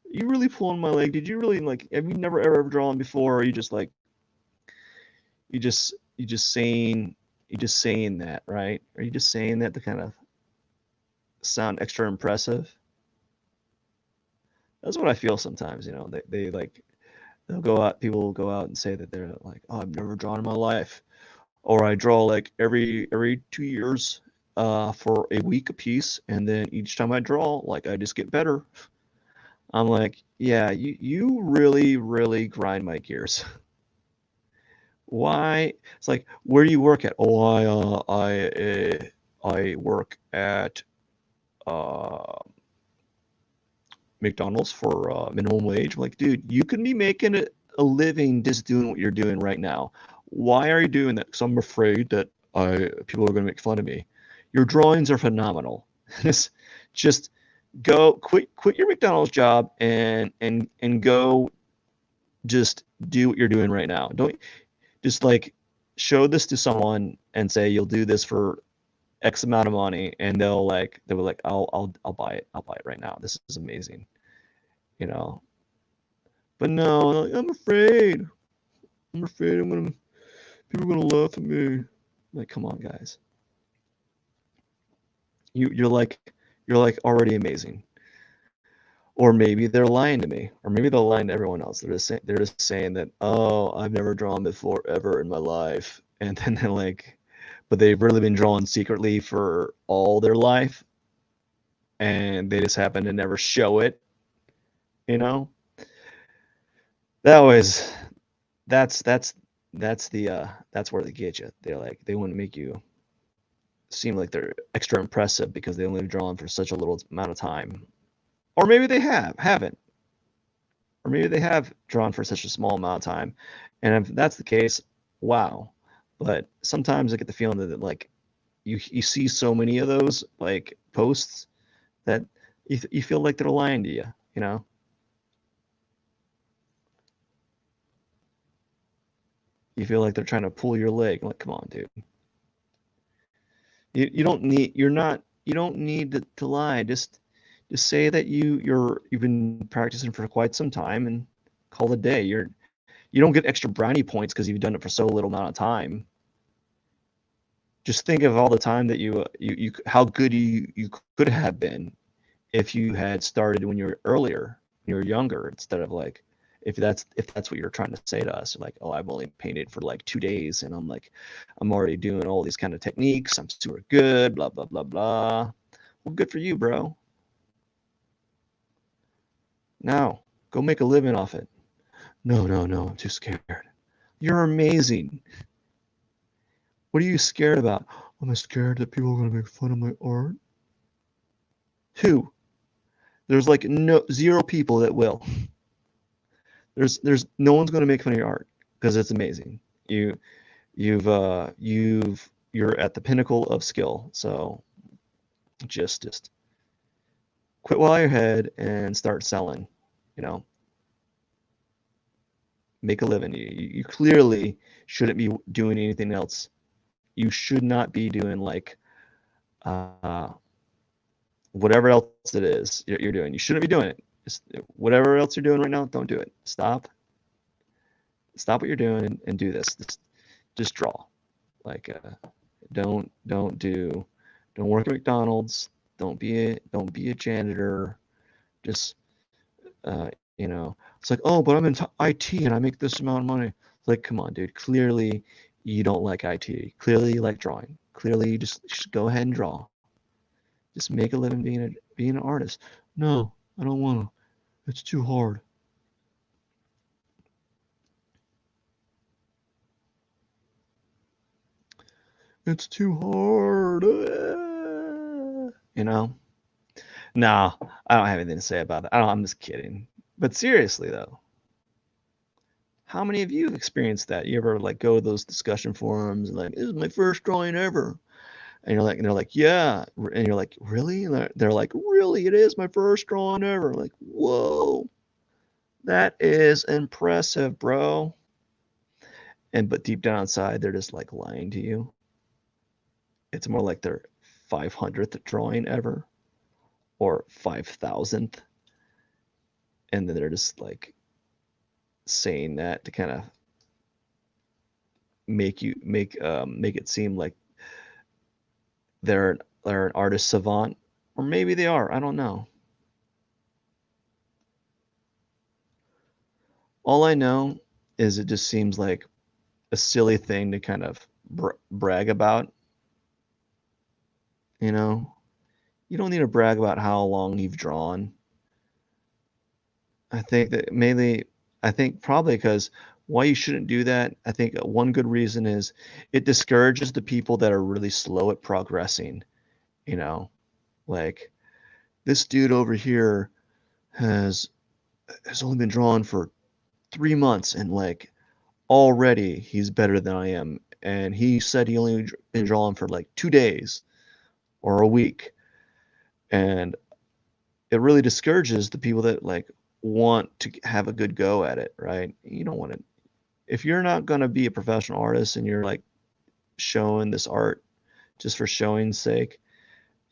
Are you really pulling my leg? Did you really like? Have you never ever drawn before? Or are you just like you just you just saying you just saying that, right? Are you just saying that to kind of sound extra impressive? That's what I feel sometimes. You know, they like they'll go out. People will go out and say that they're like, oh, I've never drawn in my life, or I draw like every 2 years for a week a piece, and then each time I draw, like I just get better. I'm like, yeah, you really grind my gears. Why? It's like, where do you work at? Oh, I work at uh McDonald's for minimum wage. I'm like, dude, you could be making a living just doing what you're doing right now. Why are you doing that? Because I'm afraid that people are going to make fun of me. Your drawings are phenomenal. Just go quit your McDonald's job and go just do what you're doing right now. Don't just like show this to someone and say you'll do this for X amount of money, and they'll be like, I'll buy it. I'll buy it right now. This is amazing, you know. But no, like, I'm afraid. I'm afraid people are gonna laugh at me. Like, come on, guys. You're like already amazing. Or maybe they're lying to me, or maybe they're lying to everyone else. They're just saying that, oh, I've never drawn before ever in my life, and then they're like, but they've really been drawing secretly for all their life, and they just happen to never show it. You know, that always that's where they get you. They want to make you seem like they're extra impressive because they only drawn for such a little amount of time, or maybe they haven't, or maybe they have drawn for such a small amount of time, and if that's the case, wow. But sometimes I get the feeling that like you see so many of those like posts that you feel like they're lying to you. You know, you feel like they're trying to pull your leg. I'm like, come on, dude. You don't need you don't need to lie. Just say that you've been practicing for quite some time and call it a day. You don't get extra brownie points because you've done it for so little amount of time. Just think of all the time that you how good you could have been if you had started when you were earlier, when you were younger, instead of like if that's what you're trying to say to us, like, oh, I've only painted for like 2 days and I'm already doing all these kind of techniques. I'm super good, blah blah blah blah. Well, good for you, bro. Now go make a living off it. No, no, no, I'm too scared. You're amazing. What are you scared about? I'm scared that people are gonna make fun of my art. Who? There's like no zero people that will. There's no one's gonna make fun of your art because it's amazing. You're at the pinnacle of skill. So just quit while you're ahead and start selling. You know, make a living. You clearly shouldn't be doing anything else. You should not be doing like uh, whatever else it is you're doing. You shouldn't be doing it. Just whatever else you're doing right now, don't do it. Stop what you're doing and do this. Just draw. Like don't work at McDonald's. Don't be a janitor. Just it's like, oh, but I'm in IT and I make this amount of money. It's like, come on, dude. Clearly you don't like IT. Clearly you like drawing. Clearly you just go ahead and draw. Just make a living being an artist. No, I don't want to. It's too hard. It's too hard. You know? No, I don't have anything to say about that. I'm just kidding. But seriously though, how many of you have experienced that? You ever like go to those discussion forums and like, this is my first drawing ever. And they're like, yeah. And you're like, really? And they're like, really? It is my first drawing ever. Like, whoa, that is impressive, bro. But deep down inside, they're just like lying to you. It's more like their 500th drawing ever or 5,000th. And then they're just like saying that to kind of make it seem like they're an artist savant, or maybe they are. I don't know. All I know is it just seems like a silly thing to kind of brag about. You know, you don't need to brag about how long you've drawn. I think that mainly, I think probably because why you shouldn't do that. I think one good reason is it discourages the people that are really slow at progressing. You know, like this dude over here has has only been drawing for 3 months, and like already he's better than I am. And he said he only been drawing for like 2 days or a week, and it really discourages the people that like want to have a good go at it, right? You don't want to, if you're not going to be a professional artist and you're like showing this art just for showing's sake,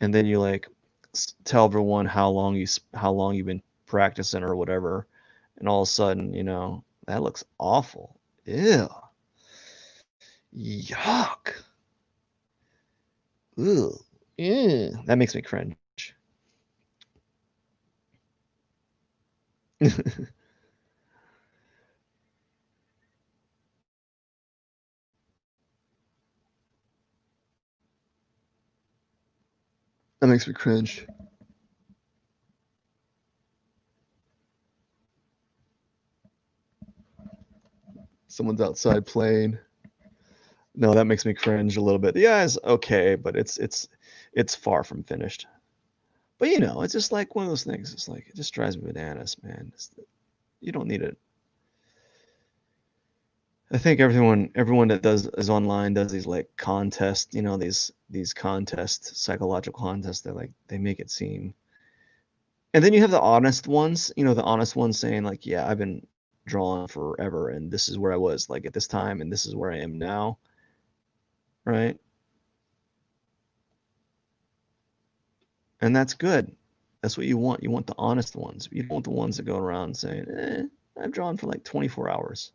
and then you like tell everyone how long you've been practicing or whatever, and all of a sudden, that looks awful. Ew. Yuck. Ew. Ew. That makes me cringe. That makes me cringe. Someone's outside playing. No, that makes me cringe a little bit. Yeah, it's okay, but it's far from finished. But it's just like one of those things. It's like it just drives me bananas, man. You don't need it. I think everyone that does is online does these like contests, these contests, psychological contests that like they make it seem. And then you have the honest ones, the honest ones saying like, yeah, I've been drawing forever and this is where I was like at this time and this is where I am now, right? And that's good. That's what you want. You want the honest ones. You don't want the ones that go around saying, I've drawn for like 24 hours.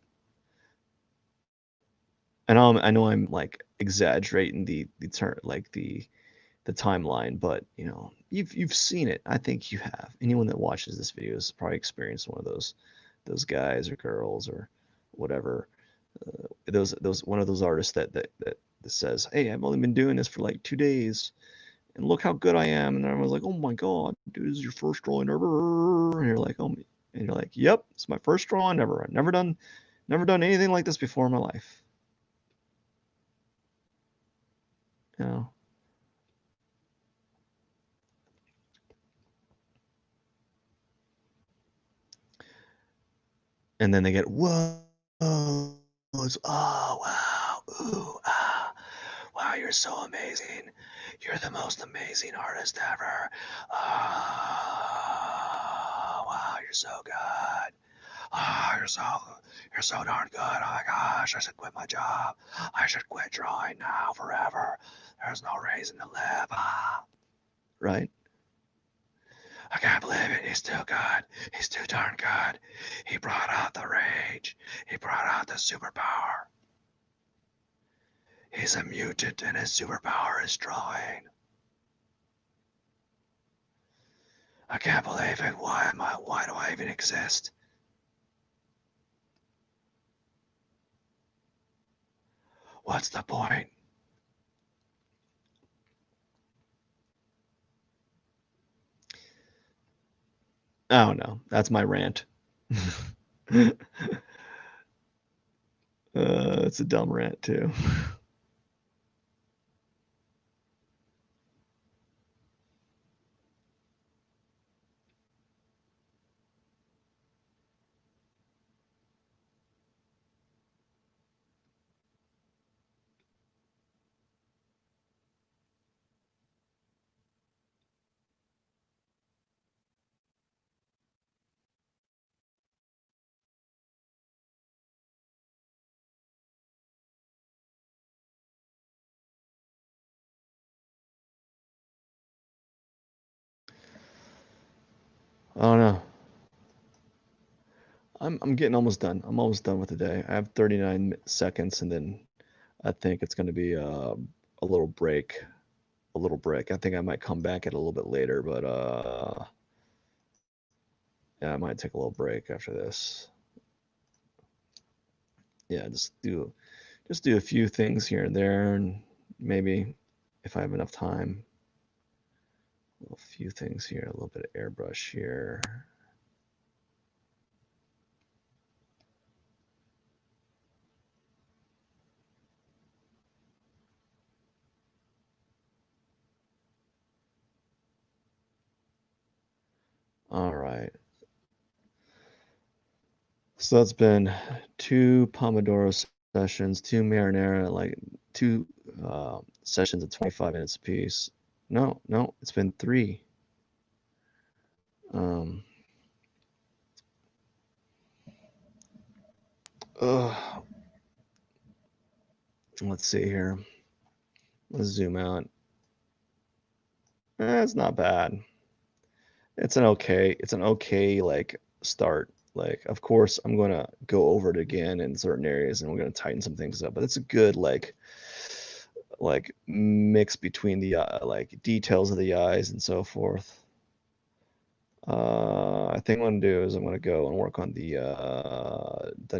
And I know I'm like exaggerating the turn like the timeline, but you've seen it. I think you have. Anyone that watches this video has probably experienced one of those guys or girls or whatever. Those one of those artists that says, "Hey, I've only been doing this for like 2 days, and look how good I am." And everyone's like, "Oh my god, dude, this is your first drawing ever." And you're like, "Oh," and you're like, "Yep, it's my first drawing ever. I've never done anything like this before in my life." You know. And then they get, whoa, it's, oh, wow, ooh, ah, wow, you're so amazing. You're the most amazing artist ever. Oh, wow, you're so good. Oh, you're so darn good. Oh my gosh, I should quit my job. I should quit drawing now forever. There's no reason to live. Ah. Right? I can't believe it. He's too good. He's too darn good. He brought out the rage. He brought out the superpower. He's a mutant and his superpower is drawing. I can't believe it. Why do I even exist? What's the point? I don't know. That's my rant. It's a dumb rant too. I don't know. I'm getting almost done. I'm almost done with the day. I have 39 seconds, and then I think it's going to be a little break. A little break. I think I might come back at a little bit later, but yeah, I might take a little break after this. Yeah, just do a few things here and there, and maybe if I have enough time, a few things here, a little bit of airbrush here. All right. So that's been 2 Pomodoro sessions, 2 marinara, like 2 sessions of 25 minutes apiece. No, no, it's been 3. Um, ugh, let's see here. Let's zoom out. It's not bad. It's an okay like start. Like, of course, I'm gonna go over it again in certain areas, and we're gonna tighten some things up. But it's a good like mix between the like details of the eyes and so forth. I think what I'm gonna do is I'm gonna go and work on the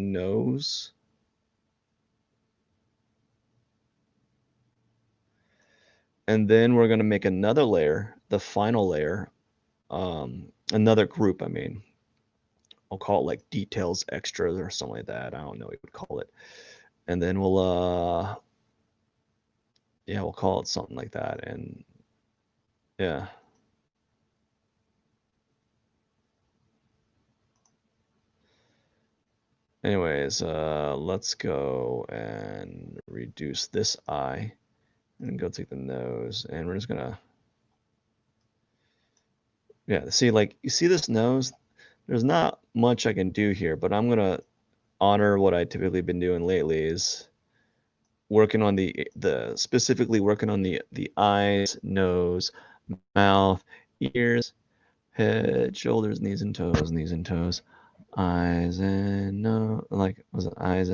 nose. And then we're gonna make another layer, the final layer, another group, I mean. I'll call it like details extras or something like that. I don't know what you would call it. And then we'll yeah, we'll call it something like that. And yeah. Anyways, let's go and reduce this eye and go take the nose, and we're just gonna, yeah, see, like, you see this nose? There's not much I can do here, but I'm gonna honor what I typically been doing lately is working on the specifically working on the eyes, nose, mouth, ears, head, shoulders, knees and toes, eyes and no, like was it eyes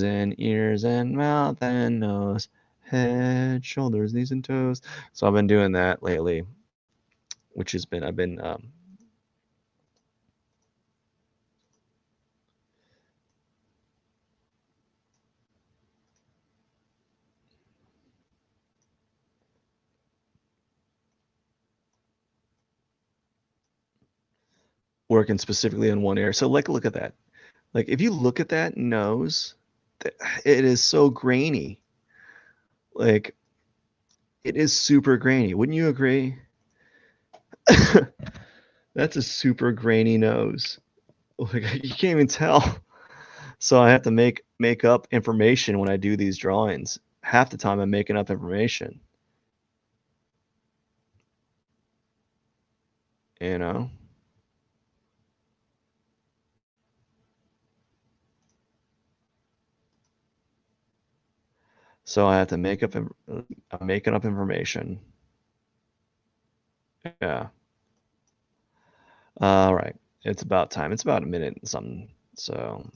and ears and mouth and nose, head, shoulders, knees and toes. So I've been doing that lately, which has been I've been working specifically on one area. So like look at that. Like if you look at that nose, it is so grainy. Like it is super grainy. Wouldn't you agree? That's a super grainy nose. Like you can't even tell. So I have to make up information when I do these drawings. Half the time I'm making up information, you know? So I have to I'm making up information. Yeah. All right. It's about time. It's about a minute and something. So,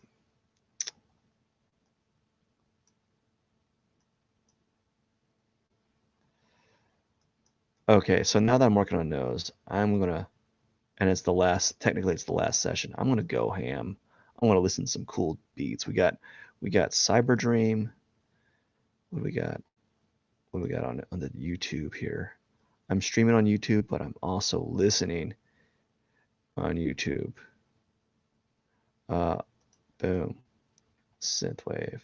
okay. So now that I'm working on nose, I'm gonna, and technically it's the last session. I'm gonna go ham. I want to listen to some cool beats. We got Cyber Dream. What do we got? What do we got on the YouTube here? I'm streaming on YouTube, but I'm also listening on YouTube. Uh, boom. Synthwave.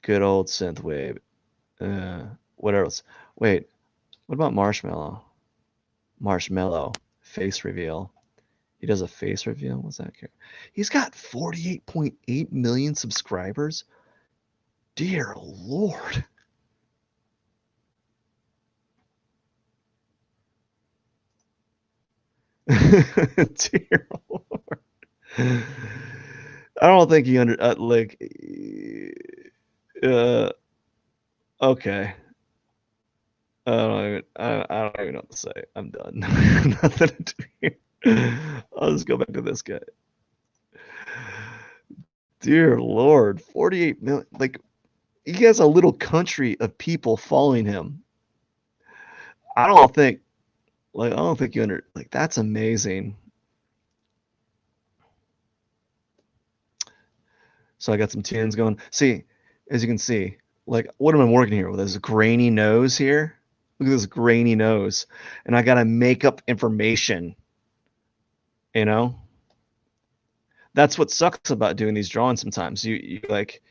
Good old synthwave. What else? Wait, what about Marshmallow? Marshmallow face reveal. He does a face reveal. What's that? He's got 48.8 million subscribers. Dear Lord. Dear Lord. I don't think you like. Uh, okay. I don't even know what to say. I'm done. Nothing to do here. I'll just go back to this guy. Dear Lord, 48 million. Like, he has a little country of people following him. I don't think, I don't think like, that's amazing. So I got some tunes going. See, as you can see, like, what am I working here with? This grainy nose here. Look at this grainy nose. And I got to make up information, you know? That's what sucks about doing these drawings sometimes. You like,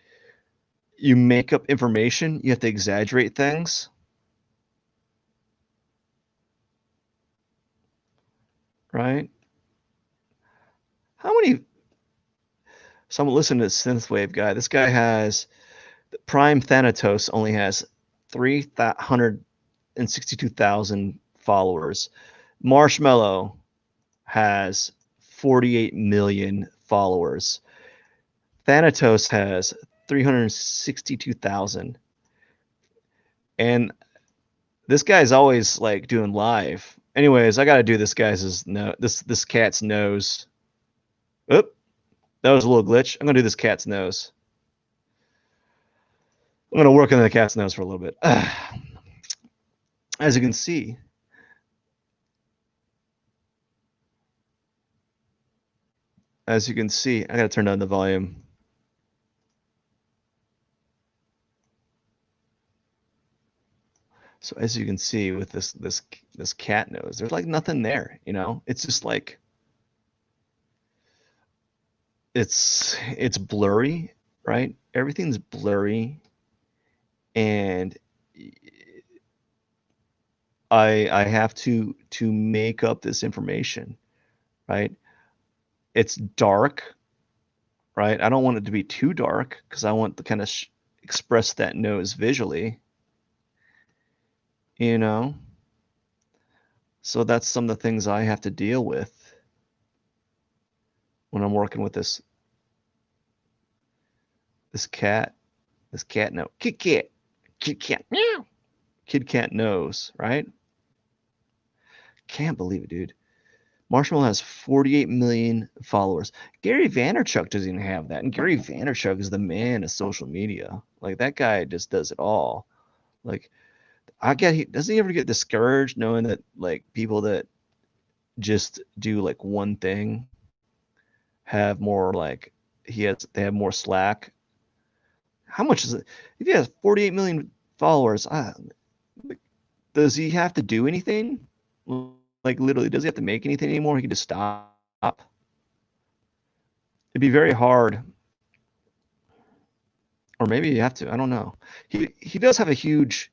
you make up information, you have to exaggerate things, right? How many? So I'm listening to this synthwave guy. This guy has Prime Thanatos only has 362,000 followers. Marshmello has 48 million followers. Thanatos has 362,000. And this guy's always like doing live. Anyways, I got to do this guy's this cat's nose. Oop, that was a little glitch. I'm going to do this cat's nose. I'm going to work on the cat's nose for a little bit. As you can see, I got to turn down the volume. So as you can see with this cat nose, there's like nothing there, you know? It's just like it's blurry, right? Everything's blurry, and I have to make up this information, right? It's dark, right? I don't want it to be too dark because I want to kind of express that nose visually, you know? So that's some of the things I have to deal with when I'm working with this cat, nose, kit cat, meow, kid cat nose, right? Can't believe it, dude. Marshmallow has 48 million followers. Gary Vaynerchuk doesn't even have that, and Gary Vaynerchuk is the man of social media. Like that guy just does it all. Like doesn't he ever get discouraged knowing that like people that just do like one thing have more like they have more slack. How much is it? If he has 48 million followers, does he have to do anything? Like literally, does he have to make anything anymore? He can just stop. It'd be very hard, or maybe you have to. I don't know. He does have a huge.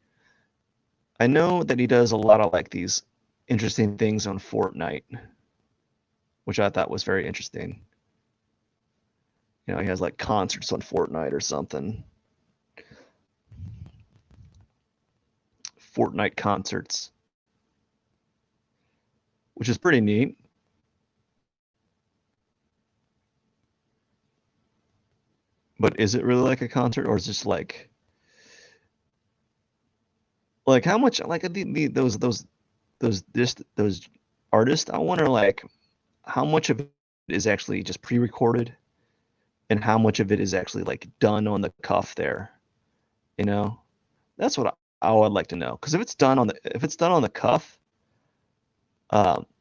I know that he does a lot of like these interesting things on Fortnite, which I thought was very interesting. You know, he has like concerts on Fortnite or something. Fortnite concerts, which is pretty neat. But is it really like a concert, or is it just like how much like those artists? I wonder like how much of it is actually just pre-recorded, and how much of it is actually like done on the cuff there. You know, that's what I would like to know. Because if it's done on the cuff,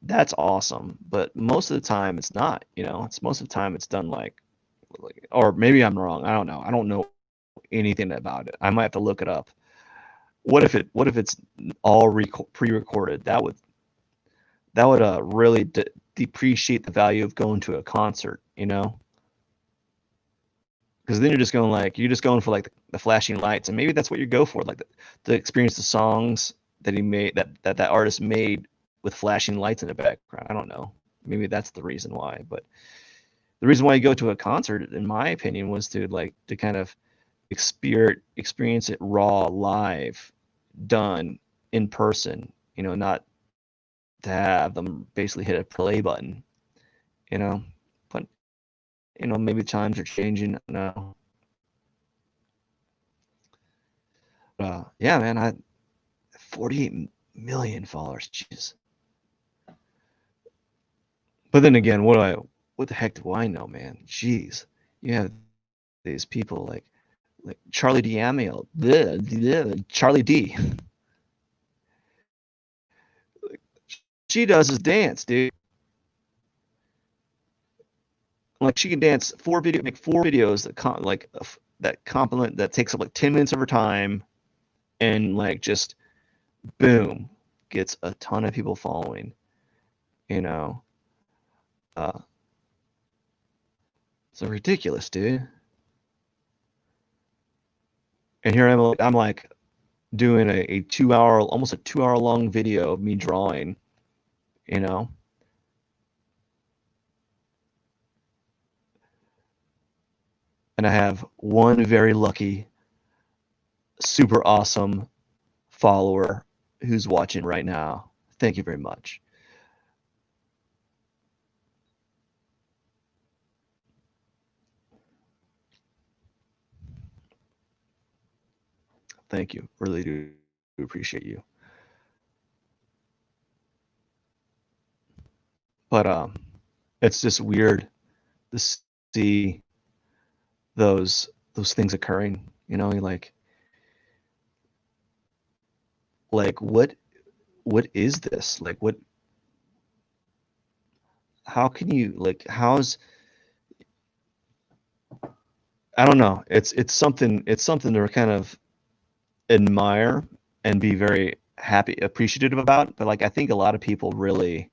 that's awesome. But most of the time it's not. You know, it's most of the time it's done or maybe I'm wrong. I don't know. I don't know anything about it. I might have to look it up. What if it's all pre-recorded? That would really depreciate the value of going to a concert, you know? Because then you're just going for like the flashing lights, and maybe that's what you go for, like to experience the songs that he made, that artist made with flashing lights in the background. I don't know. Maybe that's the reason why. But the reason why you go to a concert, in my opinion, was to kind of experience it raw, live, done in person. You know, not to have them basically hit a play button. You know, but maybe times are changing. No, yeah, man, 48 million followers. Jeez. But then again, what the heck do I know, man? Jeez. You have these people like Charlie D'Amelio, Charlie D. She does is dance, dude. Like she can dance make 4 videos that compliment that takes up like 10 minutes of her time, and like just boom, gets a ton of people following. You know, so ridiculous, dude. And here I'm like doing a 2 hour, almost a 2 hour long video of me drawing. You know, and I have one very lucky, super awesome follower who's watching right now. Thank you very much. Thank you. Really do appreciate you. But it's just weird to see those things occurring. You know, like what is this? Like what how can you like how's I don't know. It's something to kind of admire and be very happy appreciative about. But like I think a lot of people really,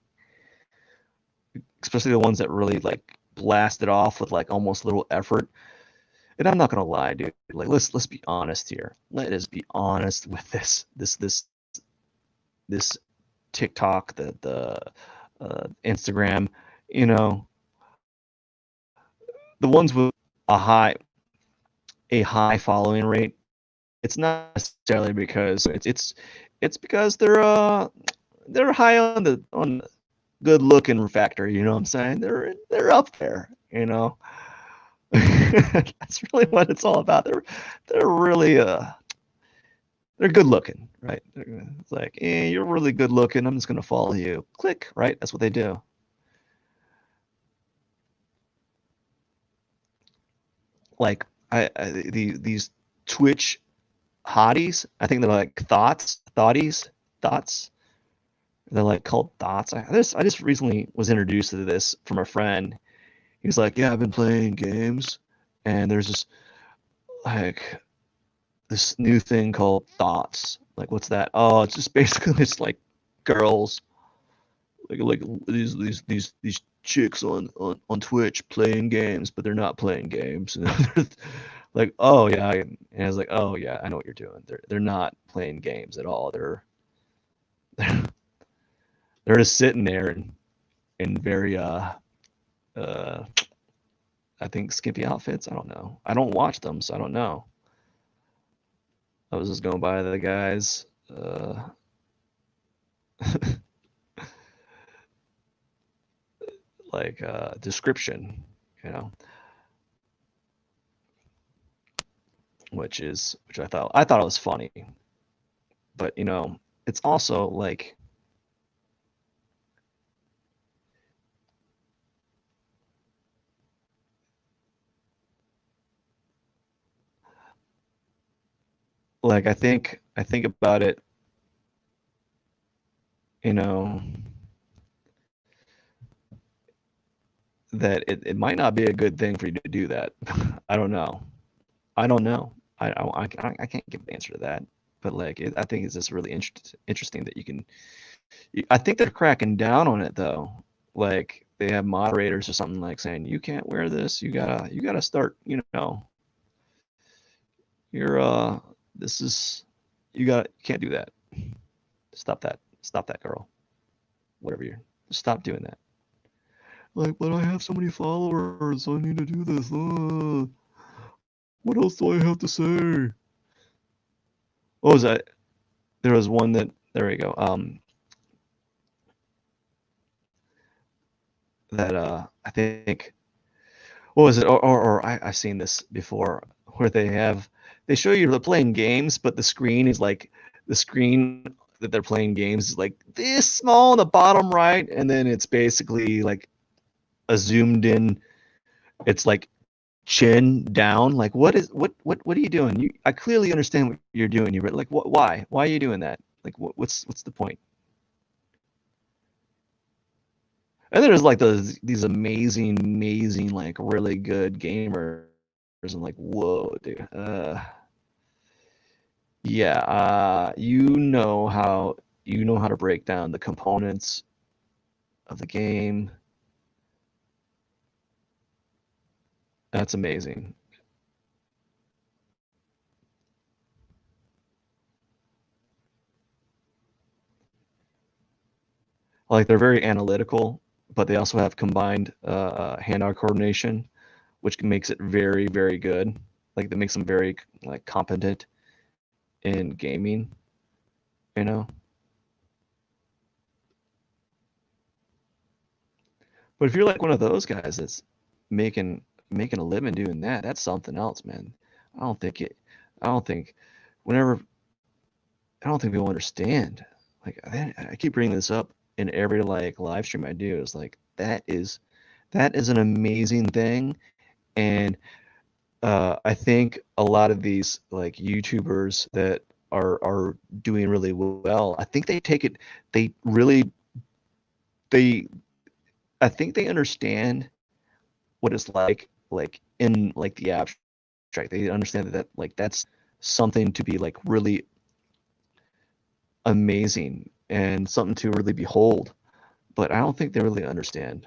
especially the ones that really like blast it off with like almost little effort. And I'm not gonna lie, dude. Like let's be honest here. Let us be honest with this TikTok, the Instagram, you know, the ones with a high a high following rate. It's not necessarily because it's because they're high on the good looking factor. You know what I'm saying? They're up there. You know, that's really what it's all about. They're really they're good looking, right? It's like, you're really good looking. I'm just gonna follow you. Click, right? That's what they do. Like these Twitch hotties. I think they're like thoughts. They're like called thoughts. I just recently was introduced to this from a friend. He's like, yeah, I've been playing games, and there's like this new thing called thoughts. Like, what's that? Oh, it's just basically it's like girls, like these chicks on Twitch playing games, but they're not playing games. Like, oh yeah, and I was like, oh yeah, I know what you're doing. They're not playing games at all. They're they're just sitting there in very uh I think skimpy outfits. I don't know. I don't watch them, so I don't know. I was just going by the guys like description, you know, which I thought it was funny, but it's also like I think about it, you know, that it might not be a good thing for you to do that. I don't know. I don't know. I can't give an answer to that. But like, I think it's just really interesting that you can. I think they're cracking down on it though. Like they have moderators or something like saying you can't wear this. You gotta start. You're this is you can't do that. Stop that. Stop that, girl. Whatever you're. Stop doing that. Like, but I have so many followers. So I need to do this. What else do I have to say? What was that? There was one that. There we go. That I think what was it? Or I've seen this before where they show you they're playing games, but the screen that they're playing games is like this small on the bottom right, and then it's basically like a zoomed in. It's like chin down. Like what are you doing? I clearly understand what you're doing. You're like why are you doing that? Like what's the point? And there's like these amazing, like really good gamers. I'm like, whoa, dude. Yeah, you know how to break down the components of the game. That's amazing. Like they're very analytical, but they also have combined hand-eye coordination, which makes it very, very good. Like that makes them very like competent in gaming, you know. But if you're like one of those guys that's making making a living doing that, that's something else, man. I don't think it. I don't think whenever I don't think people understand. Like I keep bringing this up in every like live stream I do. Is like that is an amazing thing, and I think a lot of these like YouTubers that are doing really well. I think they take it. They really they. I think they understand what it's like in like the abstract. They understand that like that's something to be like really amazing and something to really behold. But I don't think they really understand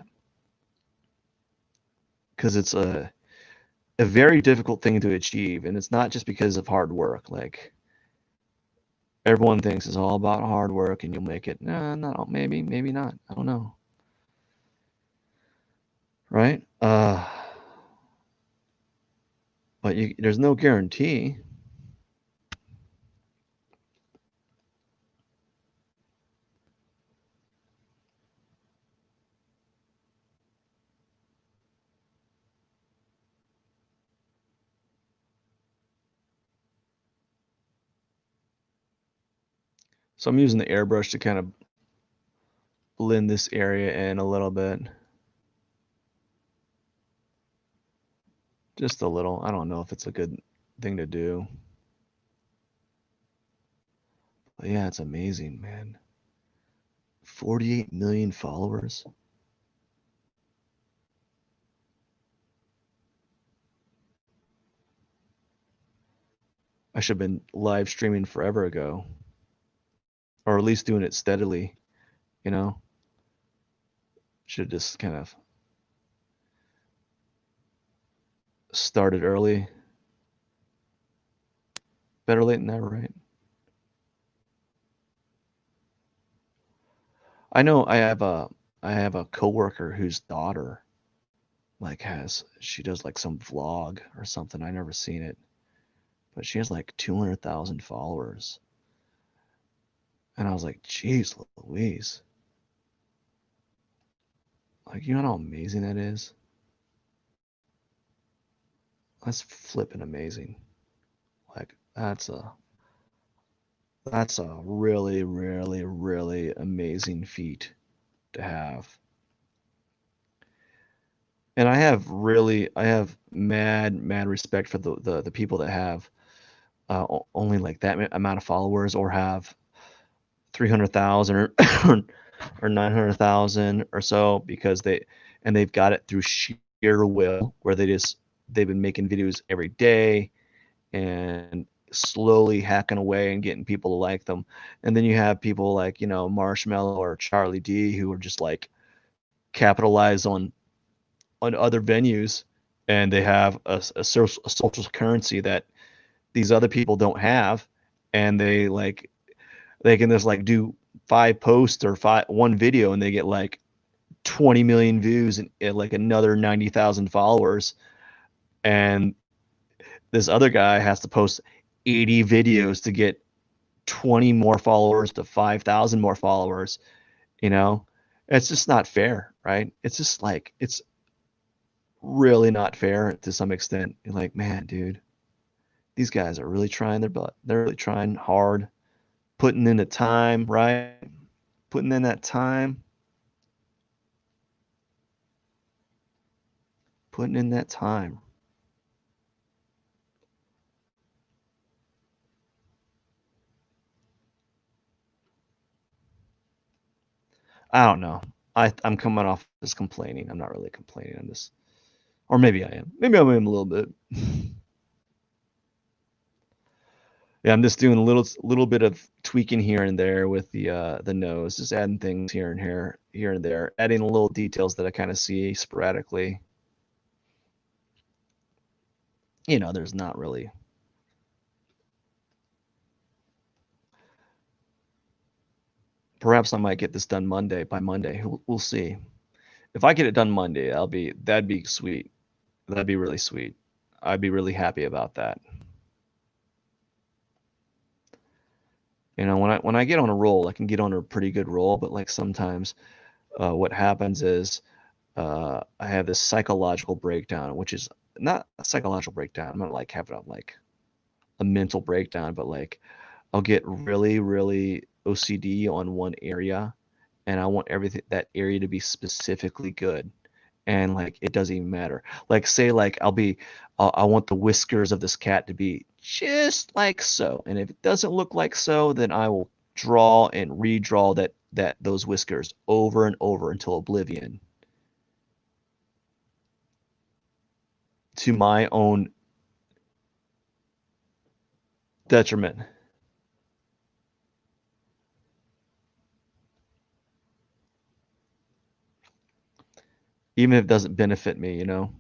because it's a very difficult thing to achieve, and it's not just because of hard work. Like everyone thinks it's all about hard work and you'll make it. No, no, maybe not. I don't know. Right? But there's no guarantee. So I'm using the airbrush to kind of blend this area in a little bit. Just a little. I don't know if it's a good thing to do. But yeah, it's amazing, man. 48 million followers. I should have been live streaming forever ago, or at least doing it steadily, you know? Should have just kind of started early. Better late than never, right? I know I have a coworker whose daughter like has she does like some vlog or something. I never seen it, but she has like 200,000 followers. And I was like, "Geez, Louise. Like, you know how amazing that is? That's flipping amazing. Like, that's a really, really, really amazing feat to have. And I have mad respect for the people that have only like that amount of followers or have 300,000 or or 900,000 or so because they've got it through sheer will where they've been making videos every day and slowly hacking away and getting people to like them. And then you have people like, you know, Marshmallow or Charlie D who are just like capitalize on other venues and they have a social currency that these other people don't have and they can just like do 5 posts or one video and they get like 20 million views and like another 90,000 followers and this other guy has to post 80 videos to get 20 more followers to 5,000 more followers, you know? It's just not fair, right? It's just like it's really not fair to some extent. You're like, man, dude, these guys are really trying their butt. They're really trying hard, putting in the time, right? Putting in that time, putting in that time. I don't know. I'm coming off as complaining. I'm not really complaining. I'm just, or maybe I am. Maybe I am a little bit. Yeah, I'm just doing a little bit of tweaking here and there with the nose, just adding things here and there, adding little details that I kind of see sporadically. You know, there's not really. Perhaps I might get this done Monday by Monday. We'll see. If I get it done Monday, that'd be sweet. That'd be really sweet. I'd be really happy about that. When I get on a roll, I can get on a pretty good roll, but like sometimes what happens is I have this psychological breakdown, which is not a psychological breakdown. I'm not like having a mental breakdown, but like I'll get really, really OCD on one area, and I want everything that area to be specifically good. And like it doesn't even matter. Like say like I want the whiskers of this cat to be just like so. And if it doesn't look like so, then I will draw and redraw that those whiskers over and over until oblivion to my own detriment. Even if it doesn't benefit me, you know?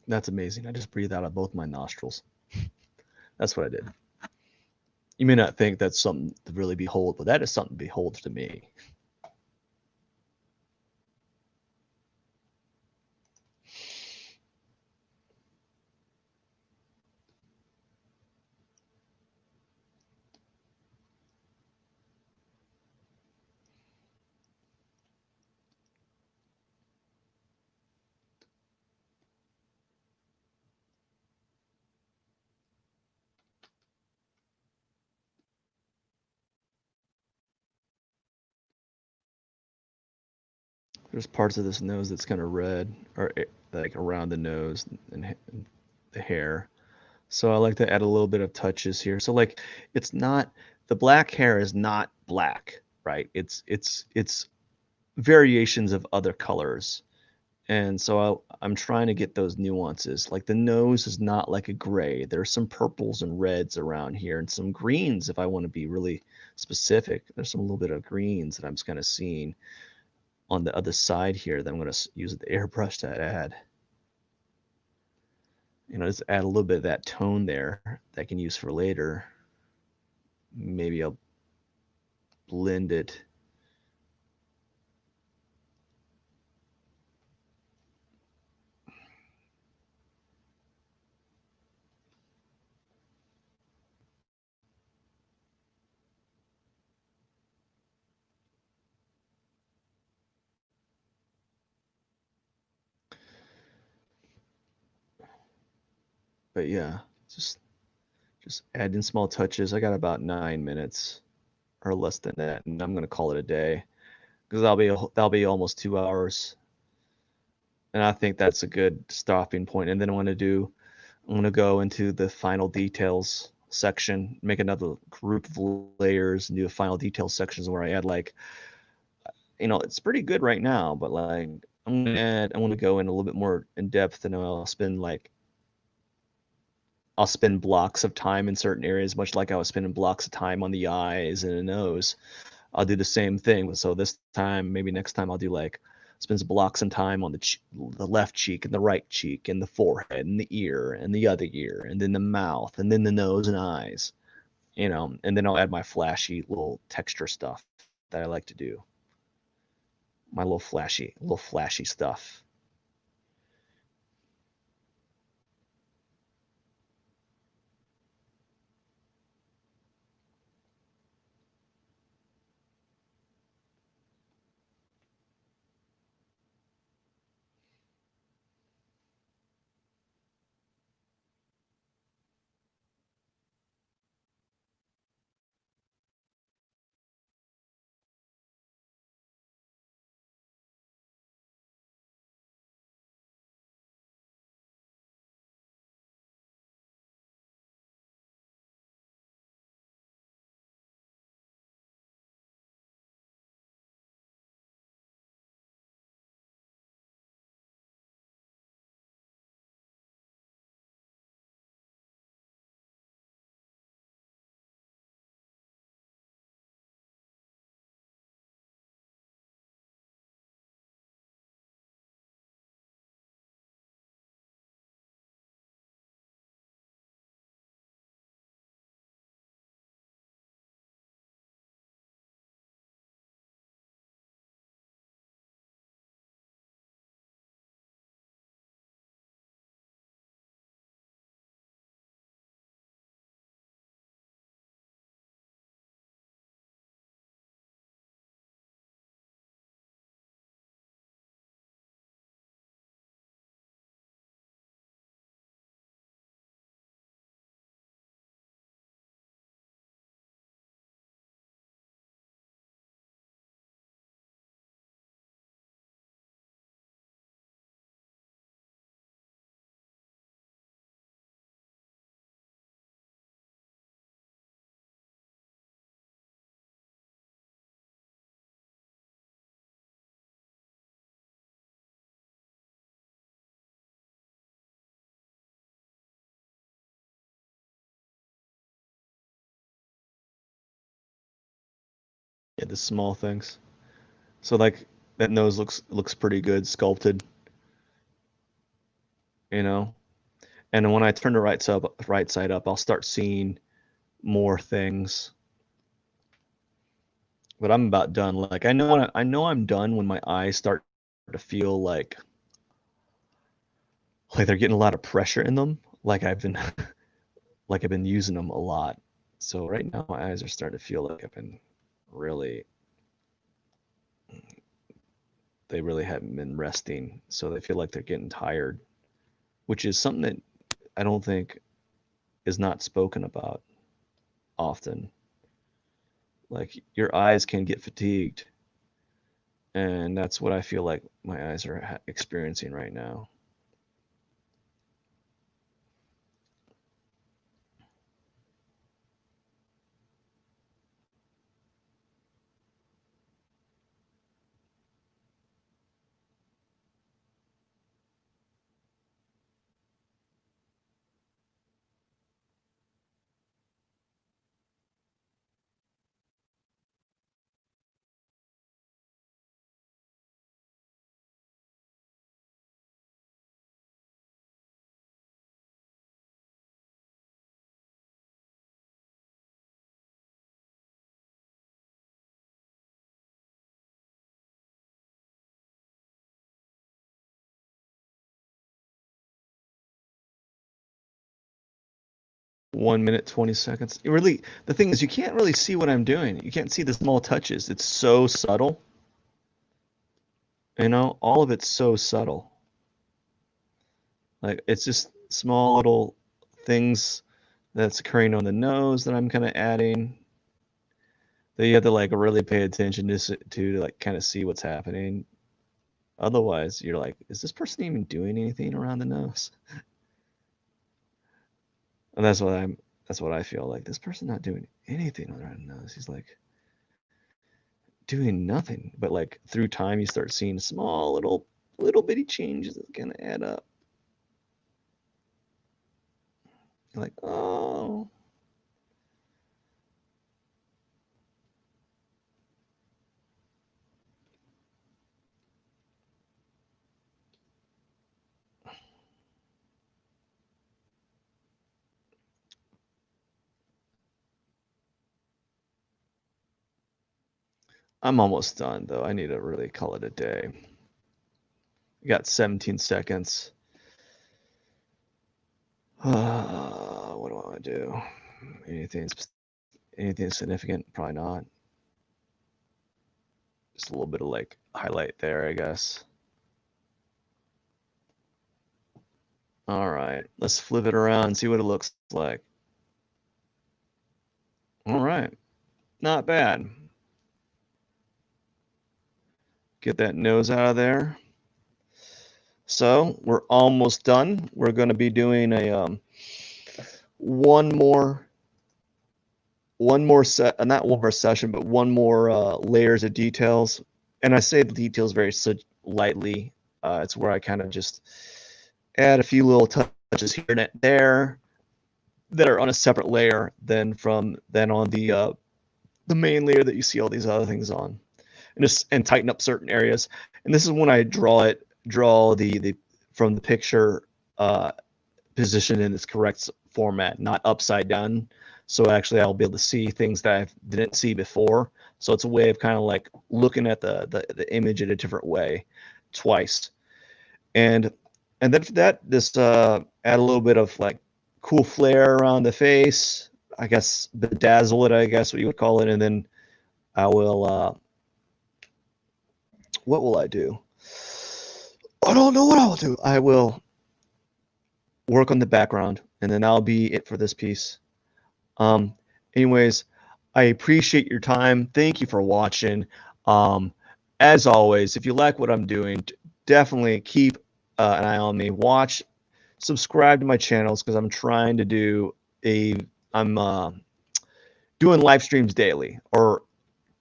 That's amazing. I just breathed out of both my nostrils. That's what I did. You may not think that's something to really behold, but that is something to behold to me. There's parts of this nose that's kind of red, or like around the nose and the hair. So I like to add a little bit of touches here. So like it's not the black hair is not black, right? It's variations of other colors. And so I'm trying to get those nuances. Like the nose is not like a gray. There's some purples and reds around here and some greens if I want to be really specific. There's some little bit of greens that I'm just kind of seeing on the other side here that I'm going to use the airbrush to add. Just add a little bit of that tone there that I can use for later. Maybe I'll blend it. But yeah, just add in small touches. I got about 9 minutes or less than that, and I'm gonna call it a day because that'll be almost 2 hours, and I think that's a good stopping point. And then I'm gonna go into the final details section, make another group of layers, and do the final details sections where I add like, it's pretty good right now, but like I want to go in a little bit more in depth, and I'll spend blocks of time in certain areas, much like I was spending blocks of time on the eyes and the nose. I'll do the same thing. So this time, maybe next time, I'll do like spends blocks of time on the left cheek and the right cheek and the forehead and the ear and the other ear and then the mouth and then the nose and eyes, and then I'll add my flashy little texture stuff that I like to do. My little flashy stuff. Yeah, the small things. So like that nose looks pretty good sculpted, you know. And then when I turn the right side up, I'll start seeing more things. But I'm about done. Like I know I'm done when my eyes start to feel like they're getting a lot of pressure in them. Like I've been like I've been using them a lot. So right now my eyes are starting to feel like I've been really they really haven't been resting. So they feel like they're getting tired, which is something that I don't think is not spoken about often. Like your eyes can get fatigued, and that's what I feel like my eyes are experiencing right now. One minute, 20 seconds. It really, the thing is, you can't really see what I'm doing. You can't see the small touches. It's so subtle. All of it's so subtle. Like, it's just small little things that's occurring on the nose that I'm kind of adding that you have to like really pay attention to like kind of see what's happening. Otherwise, you're like, is this person even doing anything around the nose? And that's what I feel like. This person not doing anything around the nose. He's like doing nothing. But like through time you start seeing small little bitty changes that kind of add up. You're like, oh, I'm almost done though. I need to really call it a day. We got 17 seconds. What do I want to do? Anything anything significant? Probably not. Just a little bit of like highlight there, I guess. All right, let's flip it around and see what it looks like. All right, not bad. Get that nose out of there. So we're almost done. We're going to be doing a one more set, not one more session, but one more layers of details. And I say the details very lightly. It's where I kind of just add a few little touches here and there that are on a separate layer than on the main layer that you see all these other things on, and tighten up certain areas. And this is when I draw the from the picture position in its correct format, not upside down. So actually I'll be able to see things that I didn't see before. So it's a way of kind of like looking at the image in a different way twice. And then for that, just add a little bit of like cool flair around the face. I guess bedazzle it, I guess what you would call it. And then I will, what will I do? I don't know what I will do. I will work on the background, and then that'll be it for this piece. Anyways, I appreciate your time. Thank you for watching. Um, as always, if you like what I'm doing, definitely keep an eye on me. Subscribe to my channels because I'm doing live streams daily or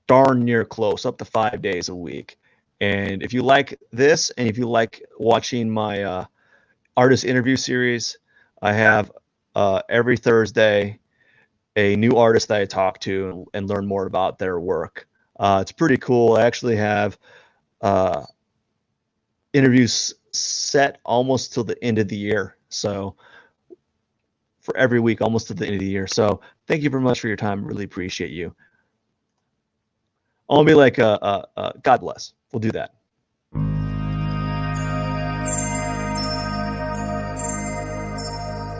darn near close, up to 5 days a week. And if you like this, and if you like watching my artist interview series, I have every Thursday a new artist that I talk to and learn more about their work. It's pretty cool. I actually have uh, interviews set almost till the end of the year. So for every week, almost to the end of the year. So thank you very much for your time. Really appreciate you. I'll be like, God bless. We'll do that.